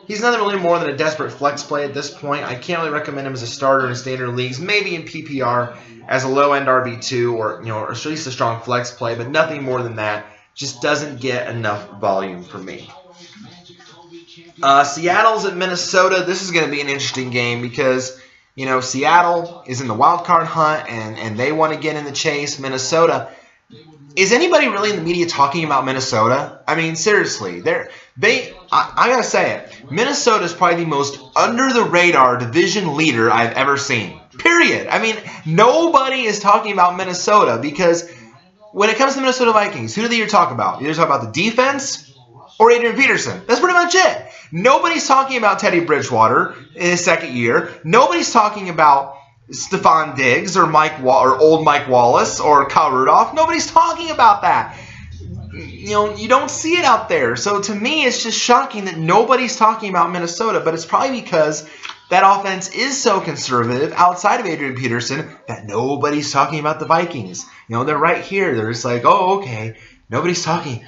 he's nothing really more than a desperate flex play at this point. I can't really recommend him as a starter in standard leagues, maybe in PPR as a low-end RB2 or, you know, or at least a strong flex play, but nothing more than that. Just doesn't get enough volume for me. Seattle's at Minnesota. This is going to be an interesting game because, you know, Seattle is in the wild card hunt and they want to get in the chase. Minnesota. Is anybody really in the media talking about Minnesota? I mean, seriously, I gotta say it. Minnesota is probably the most under-the-radar division leader I've ever seen. Period. I mean, nobody is talking about Minnesota because when it comes to Minnesota Vikings, who do you talk about? You either talk about the defense or Adrian Peterson. That's pretty much it. Nobody's talking about Teddy Bridgewater in his second year. Nobody's talking about Stephon Diggs or old Mike Wallace or Kyle Rudolph. Nobody's talking about that. You know, you don't see it out there. So to me, it's just shocking that nobody's talking about Minnesota, but it's probably because that offense is so conservative outside of Adrian Peterson that nobody's talking about the Vikings. You know, they're right here. They're just like, oh, okay. Nobody's talking.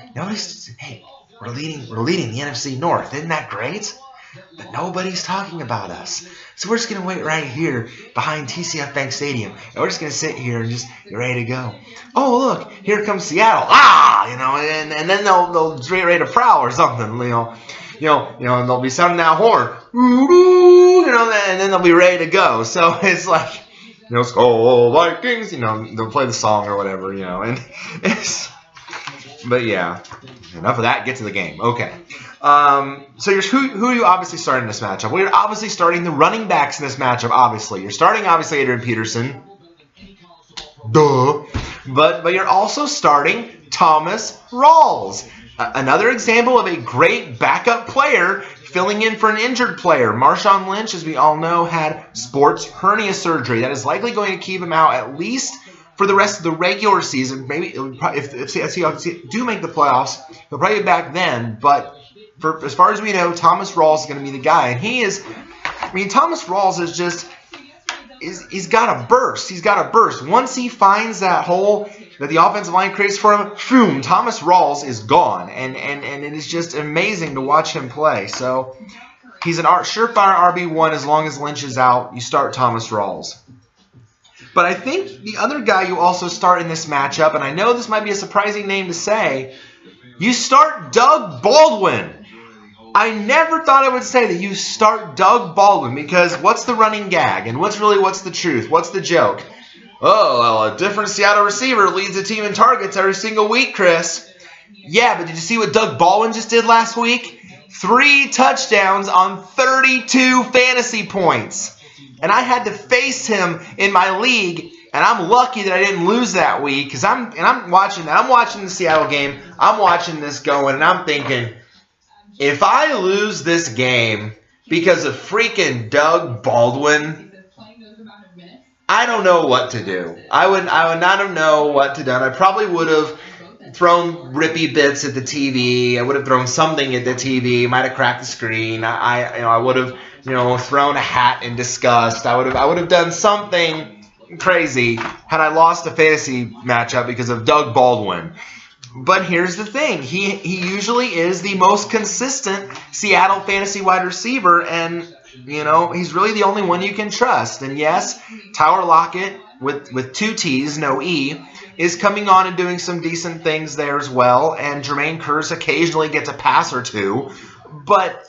Hey, we're leading the NFC North. Isn't that great? But nobody's talking about us. So we're just going to wait right here behind TCF Bank Stadium. And we're just going to sit here and just get ready to go. Oh, look, here comes Seattle. You know, and then they'll get ready to prowl or something, you know, and they'll be sounding that horn. You know, and then they'll be ready to go. So it's like, you know, Skull Vikings, you know, they'll play the song or whatever, you know, and it's, but yeah, enough of that. Get to the game. Okay. So who are you obviously starting in this matchup? Well, you're obviously starting the running backs in this matchup, obviously. You're starting, obviously, Adrian Peterson. Duh. But you're also starting Thomas Rawls. Another example of a great backup player filling in for an injured player. Marshawn Lynch, as we all know, had sports hernia surgery. That is likely going to keep him out at least for the rest of the regular season. Maybe if Seahawks do make the playoffs, he'll probably be back then. But as far as we know, Thomas Rawls is going to be the guy. And he is, I mean, Thomas Rawls is just, he's got a burst. He's got a burst. Once he finds that hole that the offensive line creates for him, boom, Thomas Rawls is gone. And it is just amazing to watch him play. So he's an surefire RB1 as long as Lynch is out. You start Thomas Rawls. But I think the other guy you also start in this matchup, and I know this might be a surprising name to say, you start Doug Baldwin. I never thought I would say that you start Doug Baldwin because what's the running gag and what's the truth? What's the joke? Oh, well, a different Seattle receiver leads the team in targets every single week, Chris. Yeah, but did you see what Doug Baldwin just did last week? 3 touchdowns on 32 fantasy points. And I had to face him in my league, and I'm lucky that I didn't lose that week because I'm watching that. I'm watching the Seattle game. I'm watching this going, and I'm thinking, if I lose this game because of freaking Doug Baldwin, I don't know what to do. I would not have known what to do. I probably would have thrown rippy bits at the TV. I would have thrown something at the TV. Might have cracked the screen. I would have thrown a hat in disgust. I would have done something crazy had I lost a fantasy matchup because of Doug Baldwin. But here's the thing. He usually is the most consistent Seattle fantasy wide receiver, and he's really the only one you can trust. And yes, Tyler Lockett with 2 T's, no E, is coming on and doing some decent things there as well. And Jermaine Kearse occasionally gets a pass or 2. But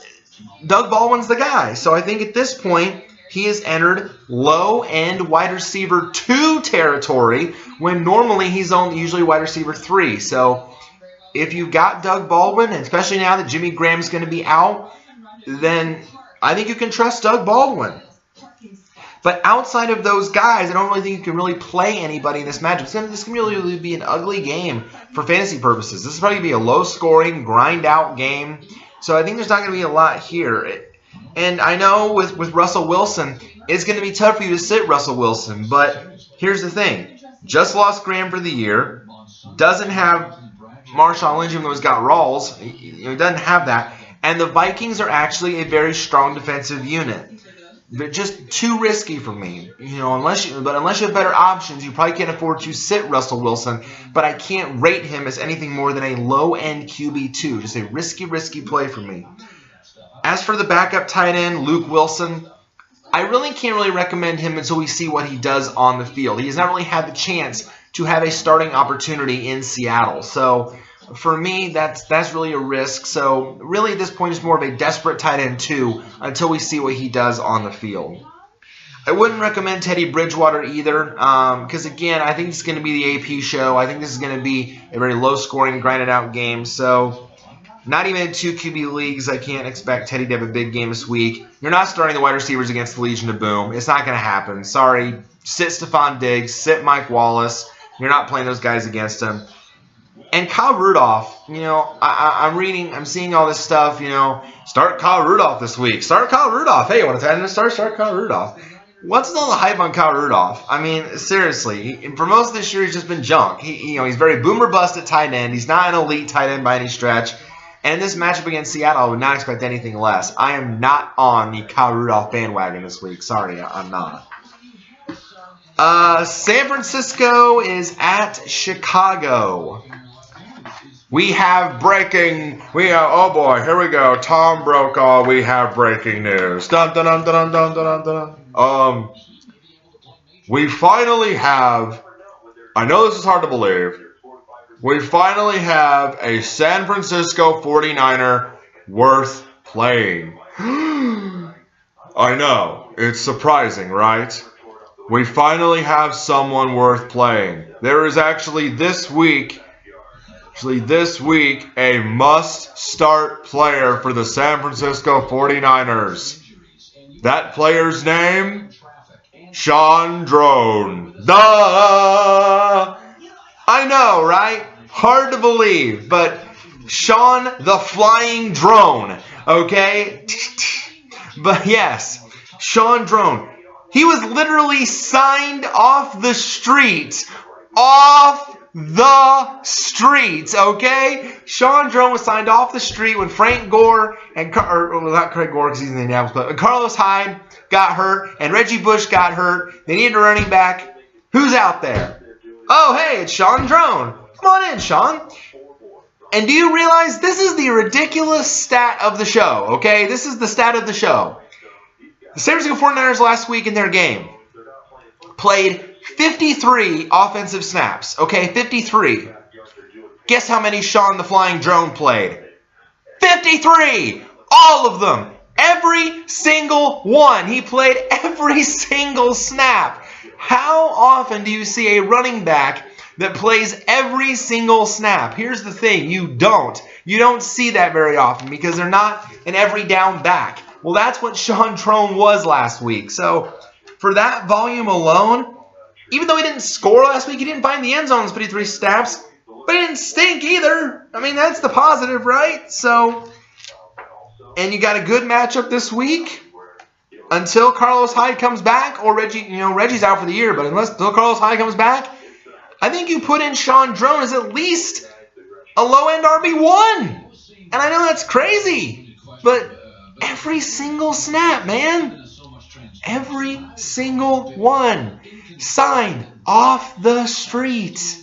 Doug Baldwin's the guy. So I think at this point, he has entered low-end wide receiver 2 territory when normally he's usually wide receiver 3. So if you've got Doug Baldwin, and especially now that Jimmy Graham's going to be out, then I think you can trust Doug Baldwin. But outside of those guys, I don't really think you can really play anybody in this matchup. This can really be an ugly game for fantasy purposes. This is probably going to be a low-scoring, grind-out game. So I think there's not going to be a lot here. And I know with Russell Wilson, it's going to be tough for you to sit Russell Wilson. But here's the thing. Just lost Graham for the year. Doesn't have Marshawn Lynch, even though he's got Rawls. He doesn't have that. And the Vikings are actually a very strong defensive unit. They're just too risky for me. Unless you have better options, you probably can't afford to sit Russell Wilson. But I can't rate him as anything more than a low-end QB2. Just a risky play for me. As for the backup tight end, Luke Wilson, I really can't recommend him until we see what he does on the field. He has not really had the chance to have a starting opportunity in Seattle. So for me, that's really a risk. So really at this point, it's more of a desperate tight end 2 until we see what he does on the field. I wouldn't recommend Teddy Bridgewater either because, again, I think it's going to be the AP show. I think this is going to be a very low-scoring, grinded-out game. So not even in 2 QB leagues, I can't expect Teddy to have a big game this week. You're not starting the wide receivers against the Legion of Boom. It's not going to happen. Sorry. Sit Stephon Diggs. Sit Mike Wallace. You're not playing those guys against him. And Kyle Rudolph, I'm seeing all this stuff, start Kyle Rudolph this week. Start Kyle Rudolph. Hey, want to start Kyle Rudolph. What's all the hype on Kyle Rudolph? I mean, seriously, for most of this year, he's just been junk. He's very boomer bust at tight end. He's not an elite tight end by any stretch. And in this matchup against Seattle, I would not expect anything less. I am not on the Kyle Rudolph bandwagon this week. Sorry, I'm not. San Francisco is at Chicago. We have breaking. Oh boy, here we go. Tom Brokaw. We have breaking news. Dun dun dun dun dun dun dun dun. We finally have. I know this is hard to believe. We finally have a San Francisco 49er worth playing. I know. It's surprising, right? We finally have someone worth playing. There is actually this week, a must-start player for the San Francisco 49ers. That player's name? Sean Drone. Duh! I know, right? Hard to believe, but Sean the Flying Drone, okay? But yes, Sean Drone. He was literally signed off the streets. Okay? Sean Drone was signed off the street when Frank Gore and not Craig Gore because he's in the Indianapolis, but Carlos Hyde got hurt and Reggie Bush got hurt. They needed a running back. Who's out there? Oh, hey, it's Sean Drone. Come on in, Sean. And do you realize this is the ridiculous stat of the show, okay? This is the stat of the show. The San Francisco 49ers last week in their game played 53 offensive snaps, okay? 53. Guess how many Sean the Flying Drone played? 53! All of them. Every single one. He played every single snap. How often do you see a running back that plays every single snap. Here's the thing, you don't see that very often because they're not an every down back. Well, that's what Sean Trone was last week. So for that volume alone, even though he didn't score last week, he didn't find the end zone in 53 snaps, but he didn't stink either. I mean, that's the positive, right? So, and you got a good matchup this week until Carlos Hyde comes back, or Reggie's out for the year, but until Carlos Hyde comes back, I think you put in Sean Drone as at least a low-end RB1. And I know that's crazy, but every single snap, man. Every single one. Signed off the street.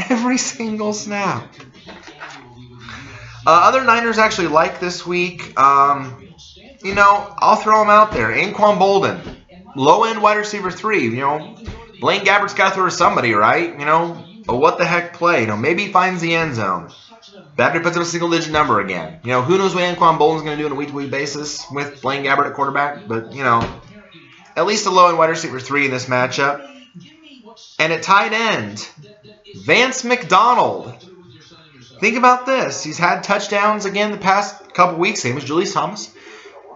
Every single snap. Other Niners actually like this week. I'll throw them out there. Anquan Bolden, low-end wide receiver 3. Blaine Gabbert's got to throw to somebody, right? A what the heck play. Maybe he finds the end zone. Babbitt puts up a single-digit number again. Who knows what Anquan Bolden's going to do on a week-to-week basis with Blaine Gabbert at quarterback. But, at least a low-end wide receiver 3 in this matchup. And at tight end, Vance McDonald. Think about this. He's had touchdowns again the past couple weeks, same as Julius Thomas.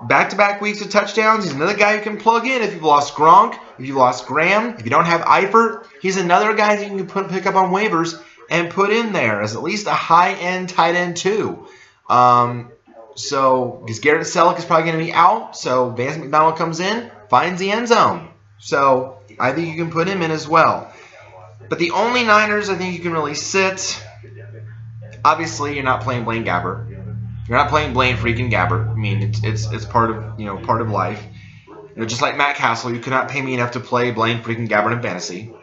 Back-to-back weeks of touchdowns. He's another guy who can plug in if you've lost Gronk, if you've lost Graham, if you don't have Eifert. He's another guy that you can pick up on waivers and put in there as at least a high-end tight end too. So, because Garrett Selleck is probably going to be out, so Vance McDonald comes in, finds the end zone. So, I think you can put him in as well. But the only Niners I think you can really sit, obviously you're not playing Blaine Gabbert. You're not playing Blaine freaking Gabbert. I mean, it's part of life. Just like Matt Castle, you could not pay me enough to play Blaine freaking Gabbert in fantasy.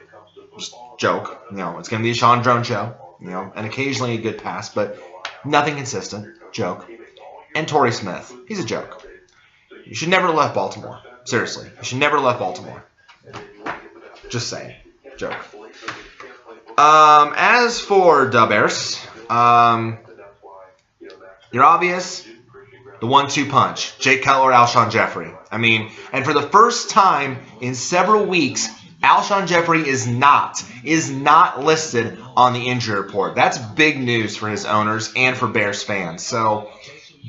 Just joke. It's going to be a Sean Drone show. And occasionally a good pass, but nothing consistent. Joke. And Torrey Smith, he's a joke. You should never have left Baltimore. Seriously, you should never have left Baltimore. Just saying. Joke. As for Bears, you're obvious. The 1-2 punch. Jake Cutler, Alshon Jeffrey. And for the first time in several weeks, Alshon Jeffrey is not listed on the injury report. That's big news for his owners and for Bears fans. So,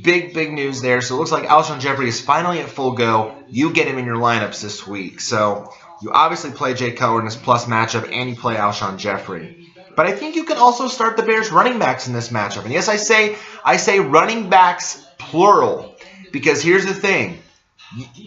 big news there. So, it looks like Alshon Jeffrey is finally at full go. You get him in your lineups this week. So, you obviously play Jake Cutler in this plus matchup, and you play Alshon Jeffrey. But I think you can also start the Bears running backs in this matchup. And yes, I say running backs plural, because here's the thing.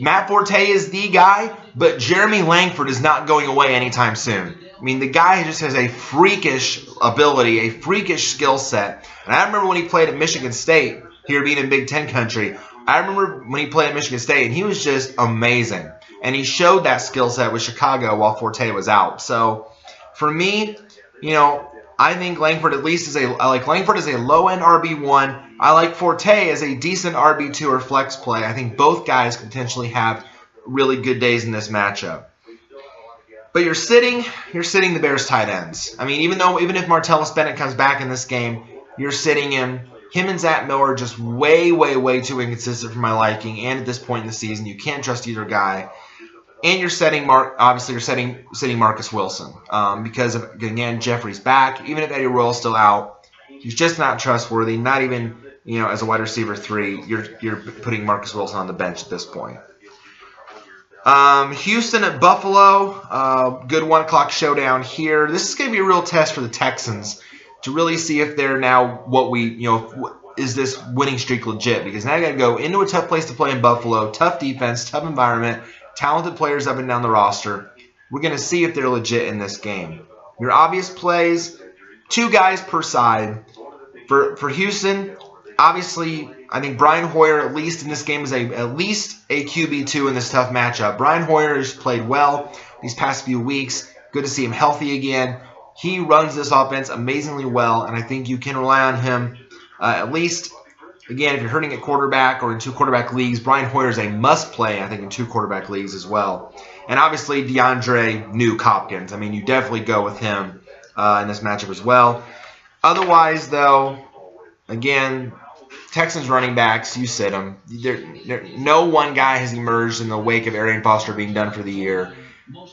Matt Forte is the guy, but Jeremy Langford is not going away anytime soon. The guy just has a freakish ability, a freakish skill set. And I remember when he played at Michigan State, here being in Big Ten country, I remember when he played at Michigan State, and he was just amazing. And he showed that skill set with Chicago while Forte was out. So, for me, I think Langford at least I like Langford as a low-end RB1. I like Forte as a decent RB2 or flex play. I think both guys could potentially have really good days in this matchup. But you're sitting the Bears tight ends. Even if Martellus Bennett comes back in this game, you're sitting him. Him and Zach Miller are just way too inconsistent for my liking. And at this point in the season, you can't trust either guy. And you're setting sitting Marcus Wilson because again Jeffrey's back. Even if Eddie Royal's still out, he's just not trustworthy. Not even as a wide receiver 3, you're putting Marcus Wilson on the bench at this point. Houston at Buffalo, good 1 o'clock showdown here. This is going to be a real test for the Texans to really see if they're now is this winning streak legit? Because now you got to go into a tough place to play in Buffalo, tough defense, tough environment. Talented players up and down the roster. We're going to see if they're legit in this game. Your obvious plays, 2 guys per side. For Houston, obviously, I think Brian Hoyer, at least in this game, is at least a QB2 in this tough matchup. Brian Hoyer has played well these past few weeks. Good to see him healthy again. He runs this offense amazingly well, and I think you can rely on him at least. Again, if you're hurting at quarterback or in 2 quarterback leagues, Brian Hoyer is a must-play, I think, in 2 quarterback leagues as well. And obviously, DeAndre Nuke Hopkins. You definitely go with him in this matchup as well. Otherwise, though, again, Texans running backs, you sit them. No one guy has emerged in the wake of Arian Foster being done for the year.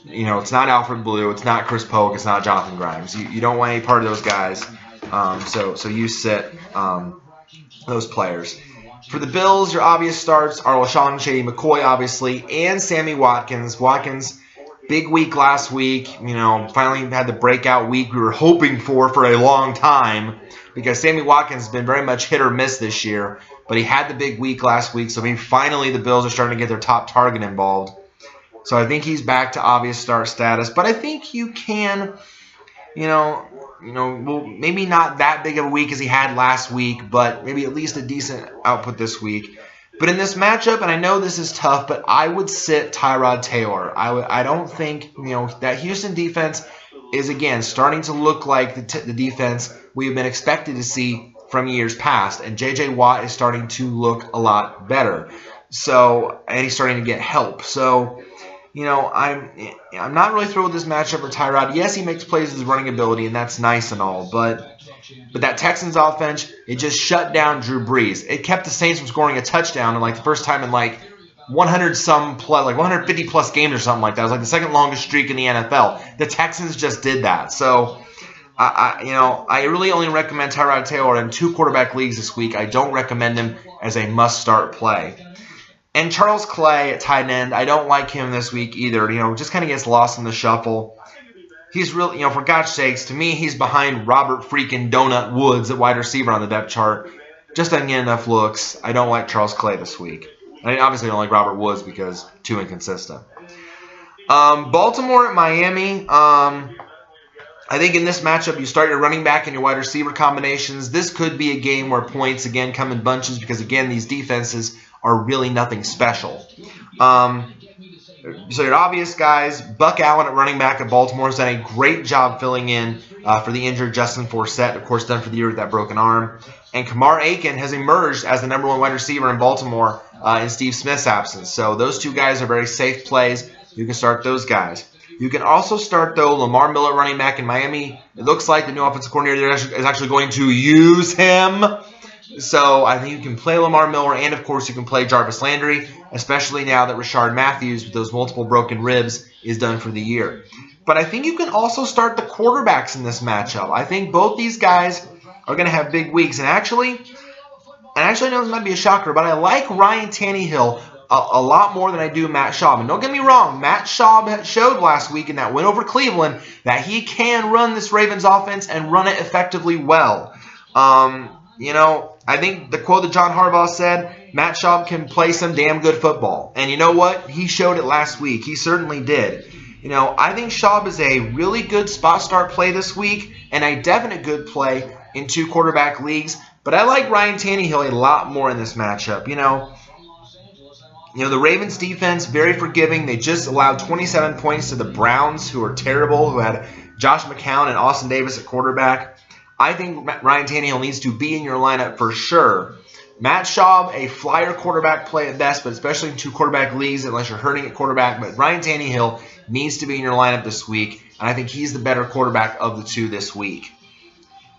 It's not Alfred Blue, it's not Chris Polk, it's not Jonathan Grimes. You don't want any part of those guys. So you sit those players. For the Bills, your obvious starts are LaShawn Shady McCoy, obviously, and Sammy Watkins. Watkins, big week last week. Finally had the breakout week we were hoping for a long time, because Sammy Watkins has been very much hit or miss this year. But he had the big week last week, so maybe finally the Bills are starting to get their top target involved. So I think he's back to obvious start status. But I think you can, well, maybe not that big of a week as he had last week, but maybe at least a decent output this week. But in this matchup, and I know this is tough, but I would sit Tyrod Taylor. I don't think, that Houston defense is, again, starting to look like the defense we have been expected to see from years past. And J.J. Watt is starting to look a lot better. And he's starting to get help. So, I'm not really thrilled with this matchup for Tyrod. Yes, he makes plays with his running ability, and that's nice and all. But that Texans offense, it just shut down Drew Brees. It kept the Saints from scoring a touchdown in the first time in 150 plus games or something like that. It was the second longest streak in the NFL. The Texans just did that. So I really only recommend Tyrod Taylor in 2 quarterback leagues this week. I don't recommend him as a must-start play. And Charles Clay at tight end, I don't like him this week either. Just kind of gets lost in the shuffle. He's really, for God's sakes, to me, he's behind Robert freaking Donut Woods at wide receiver on the depth chart. Just doesn't get enough looks. I don't like Charles Clay this week. I obviously don't like Robert Woods because too inconsistent. Baltimore at Miami. I think in this matchup, you start your running back and your wide receiver combinations. This could be a game where points, again, come in bunches because, again, these defenses are really nothing special. So your obvious guys, Buck Allen at running back at Baltimore has done a great job filling in for the injured Justin Forsett, of course, done for the year with that broken arm. And Kamar Aiken has emerged as the number 1 wide receiver in Baltimore in Steve Smith's absence. So those 2 guys are very safe plays. You can start those guys. You can also start, though, Lamar Miller running back in Miami. It looks like the new offensive coordinator is actually going to use him. So I think you can play Lamar Miller, and, of course, you can play Jarvis Landry, especially now that Rashard Matthews, with those multiple broken ribs, is done for the year. But I think you can also start the quarterbacks in this matchup. I think both these guys are going to have big weeks. And actually, I know this might be a shocker, but I like Ryan Tannehill a lot more than I do Matt Schaub. And don't get me wrong, Matt Schaub showed last week in that win over Cleveland that he can run this Ravens offense and run it effectively well. I think the quote that John Harbaugh said, Matt Schaub can play some damn good football. And you know what? He showed it last week. He certainly did. I think Schaub is a really good spot start play this week and a definite good play in 2 quarterback leagues. But I like Ryan Tannehill a lot more in this matchup. The Ravens defense, very forgiving. They just allowed 27 points to the Browns, who are terrible, who had Josh McCown and Austin Davis at quarterback. I think Ryan Tannehill needs to be in your lineup for sure. Matt Schaub, a flyer quarterback play at best, but especially in 2 quarterback leagues unless you're hurting at quarterback. But Ryan Tannehill needs to be in your lineup this week, and I think he's the better quarterback of the 2 this week.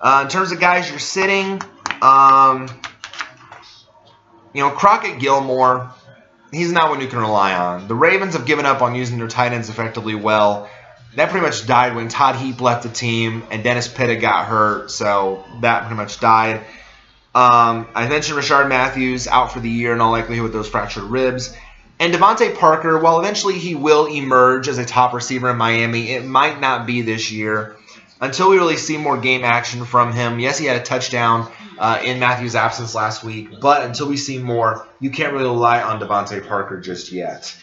In terms of guys you're sitting, Crockett Gilmore, he's not one you can rely on. The Ravens have given up on using their tight ends effectively well. That pretty much died when Todd Heap left the team and Dennis Pitta got hurt, so that pretty much died. I mentioned Rashard Matthews out for the year in all likelihood with those fractured ribs. And Devontae Parker, while eventually he will emerge as a top receiver in Miami, it might not be this year until we really see more game action from him. Yes, he had a touchdown in Matthews' absence last week, but until we see more, you can't really rely on Devontae Parker just yet.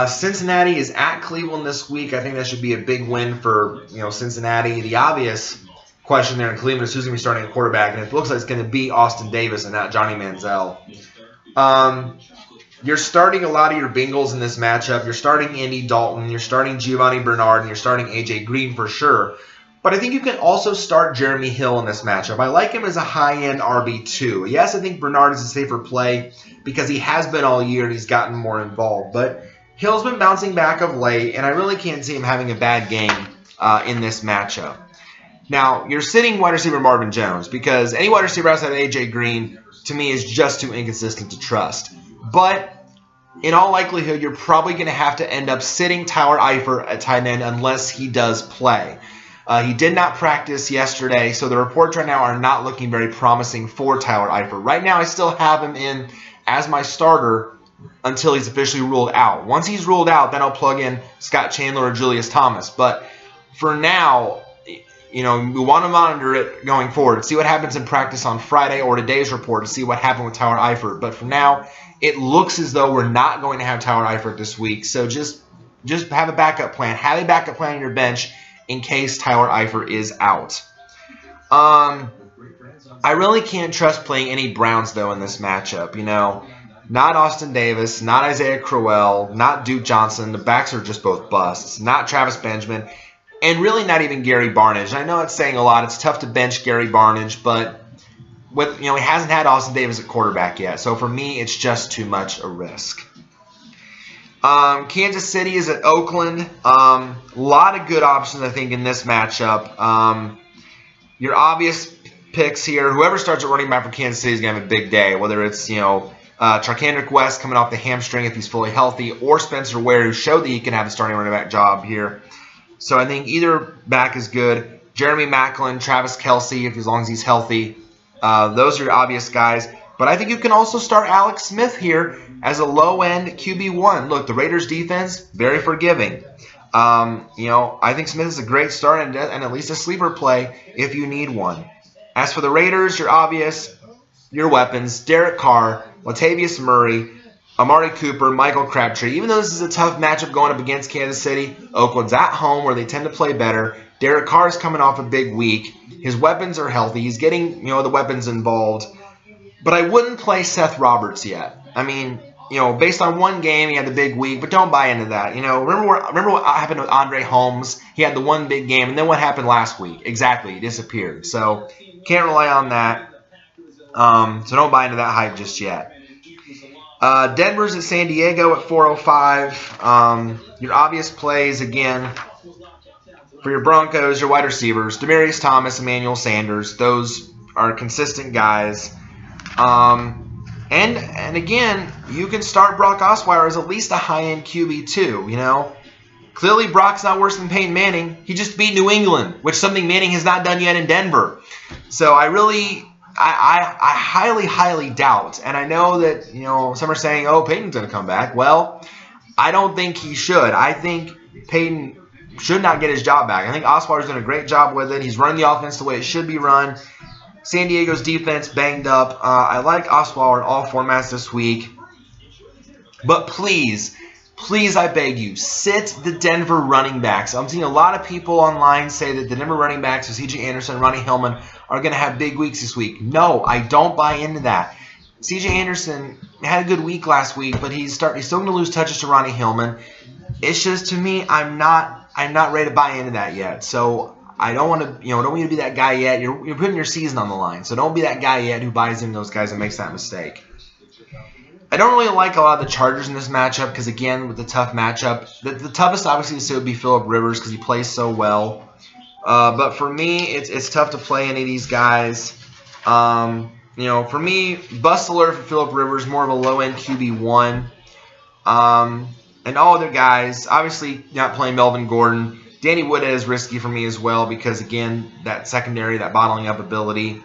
Cincinnati is at Cleveland this week. I think that should be a big win for Cincinnati. The obvious question there in Cleveland is who's going to be starting at quarterback, and it looks like it's going to be Austin Davis and not Johnny Manziel. You're starting a lot of your Bengals in this matchup. You're starting Andy Dalton. You're starting Giovanni Bernard, and you're starting A.J. Green for sure. But I think you can also start Jeremy Hill in this matchup. I like him as a high-end RB2. Yes, I think Bernard is a safer play because he has been all year and he's gotten more involved. But Hill's been bouncing back of late, and I really can't see him having a bad game in this matchup. Now, you're sitting wide receiver Marvin Jones because any wide receiver outside of A.J. Green, to me, is just too inconsistent to trust. But in all likelihood, you're probably going to have to end up sitting Tyler Eifert at tight end unless he does play. He did not practice yesterday, so the reports right now are not looking very promising for Tyler Eifert. Right now, I still have him in as my starter until he's officially ruled out. Once he's ruled out, then I'll plug in Scott Chandler or Julius Thomas. But for now, we want to monitor it going forward, see what happens in practice on Friday or today's report to see what happened with Tyler Eifert. But for now, it looks as though we're not going to have Tyler Eifert this week. So just have a backup plan. Have a backup plan on your bench in case Tyler Eifert is out. I really can't trust playing any Browns, though, in this matchup. Not Austin Davis, not Isaiah Crowell, not Duke Johnson. The backs are just both busts. Not Travis Benjamin. And really not even Gary Barnidge. I know it's saying a lot. It's tough to bench Gary Barnidge, but he hasn't had Austin Davis at quarterback yet. So for me, it's just too much a risk. Kansas City is at Oakland. A lot of good options, I think, in this matchup. Your obvious picks here, whoever starts at running back for Kansas City is going to have a big day, whether it's, Charkandrick West coming off the hamstring if he's fully healthy, or Spencer Ware, who showed that he can have the starting running back job here. So I think either back is good. Jeremy Maclin, Travis Kelce, as long as he's healthy. Those are your obvious guys. But I think you can also start Alex Smith here as a low-end QB1. Look, the Raiders' defense, very forgiving. I think Smith is a great start and at least a sleeper play if you need one. As for the Raiders, your weapons, Derek Carr, Latavius Murray, Amari Cooper, Michael Crabtree. Even though this is a tough matchup going up against Kansas City, Oakland's at home where they tend to play better. Derek Carr is coming off a big week. His weapons are healthy. He's getting, the weapons involved. But I wouldn't play Seth Roberts yet. I mean, based on one game, he had the big week, but don't buy into that. Remember what happened with Andre Holmes? He had the one big game, and then what happened last week? Exactly, he disappeared. So can't rely on that. So don't buy into that hype just yet. Denver's at San Diego at 4:05. Your obvious plays, again, for your Broncos, your wide receivers, Demaryius Thomas, Emmanuel Sanders. Those are consistent guys. And again, you can start Brock Osweiler as at least a high-end QB too, Clearly, Brock's not worse than Peyton Manning. He just beat New England, which is something Manning has not done yet in Denver. So I highly, highly doubt, and I know that, some are saying, oh, Peyton's going to come back. Well, I don't think he should. I think Peyton should not get his job back. I think Osweiler's done a great job with it. He's running the offense the way it should be run. San Diego's defense banged up. I like Osweiler in all formats this week. But please, I beg you, sit the Denver running backs. I'm seeing a lot of people online say that the Denver running backs, so C.J. Anderson, Ronnie Hillman, are going to have big weeks this week. No, I don't buy into that. C.J. Anderson had a good week last week, but he's still going to lose touches to Ronnie Hillman. It's just, to me, I'm not ready to buy into that yet. So I don't want to, don't want you to be that guy yet. You're putting your season on the line. So don't be that guy yet who buys into those guys and makes that mistake. I don't really like a lot of the Chargers in this matchup because, again, with the tough matchup, the toughest obviously to say would be Phillip Rivers because he plays so well. But for me, it's tough to play any of these guys. For me, bust alert for Phillip Rivers, more of a low-end QB1. And all other guys, obviously not playing Melvin Gordon. Danny Woodhead is risky for me as well because, again, that secondary, that bottling up ability.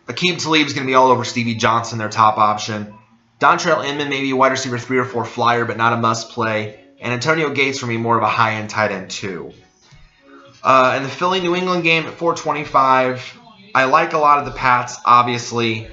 Aqib Talib is going to be all over Stevie Johnson, their top option. Dontrell Inman, maybe a wide receiver 3 or 4 flyer, but not a must-play. And Antonio Gates, for me, more of a high-end tight end, too. In the Philly-New England game at 4:25, I like a lot of the Pats, obviously.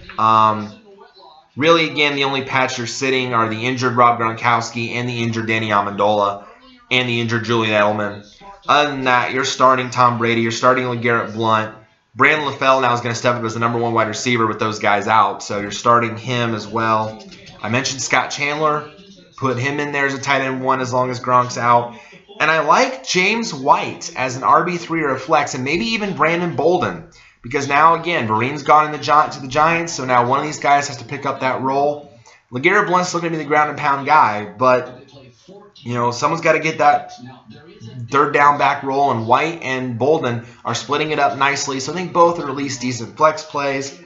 Really, again, the only Pats you're sitting are the injured Rob Gronkowski and the injured Danny Amendola and the injured Julian Edelman. Other than that, you're starting Tom Brady. You're starting LeGarrette Blount. Brandon LaFell now is going to step up as the number 1 wide receiver with those guys out, so you're starting him as well. I mentioned Scott Chandler. Put him in there as a tight end 1 as long as Gronk's out. And I like James White as an RB3 or a flex, and maybe even Brandon Bolden. Because now, again, Vereen's gone to the Giants, so now one of these guys has to pick up that role. LeGarrette Blount's looking to be the ground and pound guy, but someone's got to get that third down back role, and White and Bolden are splitting it up nicely. So I think both are at least decent flex plays.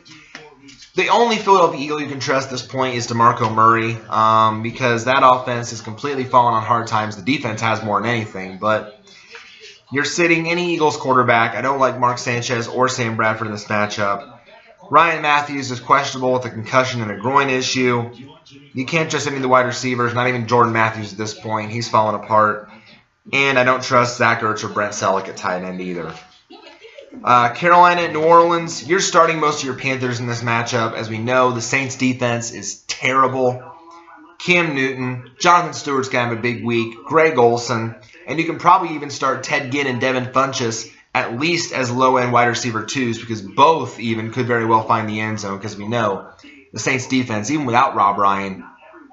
The only Philadelphia Eagle you can trust at this point is DeMarco Murray, because that offense has completely fallen on hard times. The defense has more than anything, but you're sitting any Eagles quarterback. I don't like Mark Sanchez or Sam Bradford in this matchup. Ryan Matthews is questionable with a concussion and a groin issue. You can't trust any of the wide receivers, not even Jordan Matthews at this point. He's fallen apart. And I don't trust Zach Ertz or Brent Selleck at tight end either. Carolina and New Orleans, you're starting most of your Panthers in this matchup. As we know, the Saints defense is terrible. Cam Newton, Jonathan Stewart's going to have a big week, Greg Olsen, and you can probably even start Ted Ginn and Devin Funchess at least as low-end wide receiver 2s, because both even could very well find the end zone, because we know the Saints defense, even without Rob Ryan,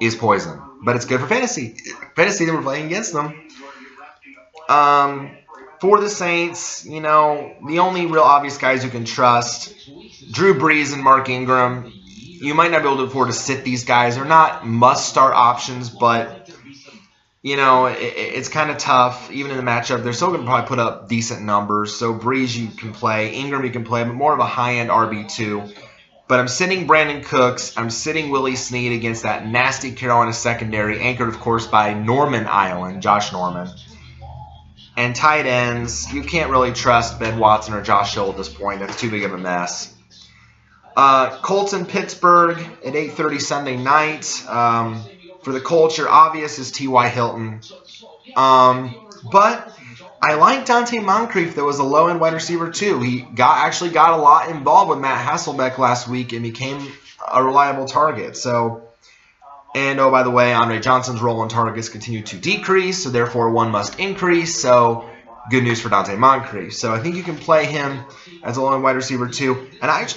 is poison. But it's good for fantasy. Fantasy, we're playing against them. For the Saints, the only real obvious guys you can trust, Drew Brees and Mark Ingram. You might not be able to afford to sit these guys. They're not must-start options, but, it's kind of tough. Even in the matchup, they're still going to probably put up decent numbers. So Brees you can play, Ingram you can play, but more of a high-end RB2. But I'm sitting Brandon Cooks. I'm sitting Willie Snead against that nasty Carolina secondary, anchored, of course, by Norman Island, Josh Norman. And tight ends, you can't really trust Ben Watson or Josh Hill at this point. That's too big of a mess. Colts in Pittsburgh at 8:30 Sunday night. For the Colts, your obvious is T.Y. Hilton. But I like Dante Moncrief, that was a low-end wide receiver too. He actually got a lot involved with Matt Hasselbeck last week and became a reliable target. And, oh, by the way, Andre Johnson's role in targets continued to decrease, so therefore one must increase. So good news for Dante Moncrief. So I think you can play him as a low-end wide receiver too. And I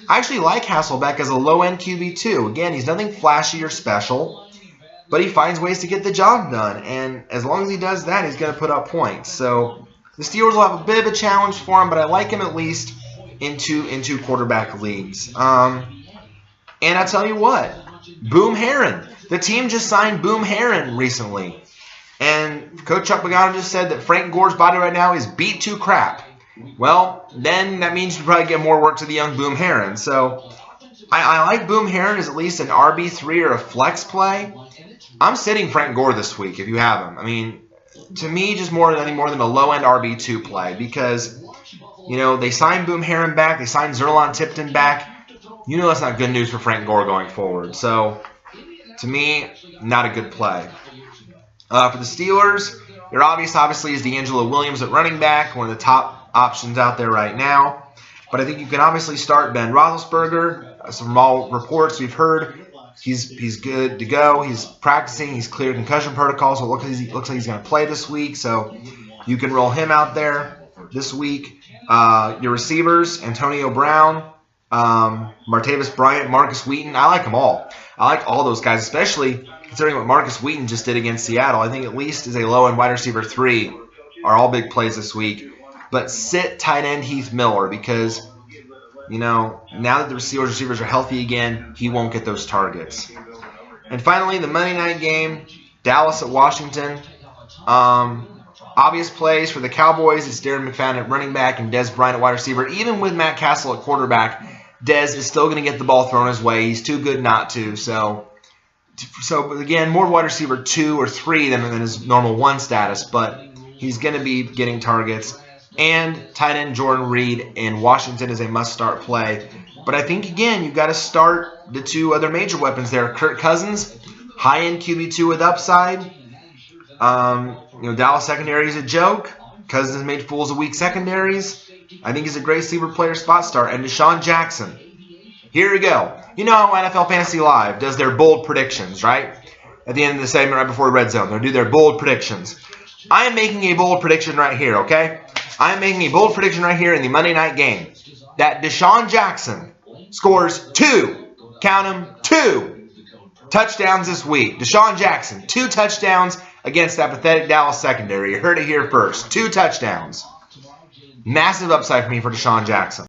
actually like Hasselbeck as a low-end QB too. Again, he's nothing flashy or special, but he finds ways to get the job done. And as long as he does that, he's going to put up points. So the Steelers will have a bit of a challenge for him, but I like him at least in two quarterback leagues. And I tell you what. Boom Herron. The team just signed Boom Herron recently. And Coach Chuck Pagano just said that Frank Gore's body right now is beat to crap. Well, then that means you probably get more work to the young Boom Herron. So I like Boom Herron as at least an RB3 or a flex play. I'm sitting Frank Gore this week if you have him. I mean, to me, just nothing more than a low-end RB2 play because, they signed Boom Herron back. They signed Zerlon Tipton back. That's not good news for Frank Gore going forward. So, to me, not a good play. For the Steelers, your obviously is D'Angelo Williams at running back, one of the top options out there right now. But I think you can obviously start Ben Roethlisberger. From all reports we've heard, he's good to go. He's practicing. He's cleared concussion protocol, so it looks like he's going to play this week. So, you can roll him out there this week. Your receivers, Antonio Brown, Martavis Bryant, Marcus Wheaton. I like them all. I like all those guys, especially considering what Marcus Wheaton just did against Seattle. I think at least as a low-end wide receiver 3 are all big plays this week. But sit tight end Heath Miller because, now that the receivers are healthy again, he won't get those targets. And finally, the Monday night game, Dallas at Washington. Obvious plays for the Cowboys. It's Darren McFadden at running back and Dez Bryant at wide receiver. Even with Matt Castle at quarterback, Dez is still going to get the ball thrown his way. He's too good not to. So again, more wide receiver 2 or 3 than his normal 1 status, but he's going to be getting targets. And tight end Jordan Reed in Washington is a must-start play. But I think, again, you've got to start the 2 other major weapons there. Kirk Cousins, high-end QB2 with upside. Dallas secondary is a joke. Cousins has made fools of weak secondaries. I think he's a great sleeper player spot start. And Deshaun Jackson. Here we go. You know how NFL Fantasy Live does their bold predictions, right? At the end of the segment, right before the red zone, they'll do their bold predictions. I am making a bold prediction right here, okay? I am making a bold prediction right here in the Monday night game that Deshaun Jackson scores 2, count them, 2 touchdowns this week. Deshaun Jackson, 2 touchdowns against that pathetic Dallas secondary. You heard it here first. 2 touchdowns. Massive upside for me for Deshaun Jackson.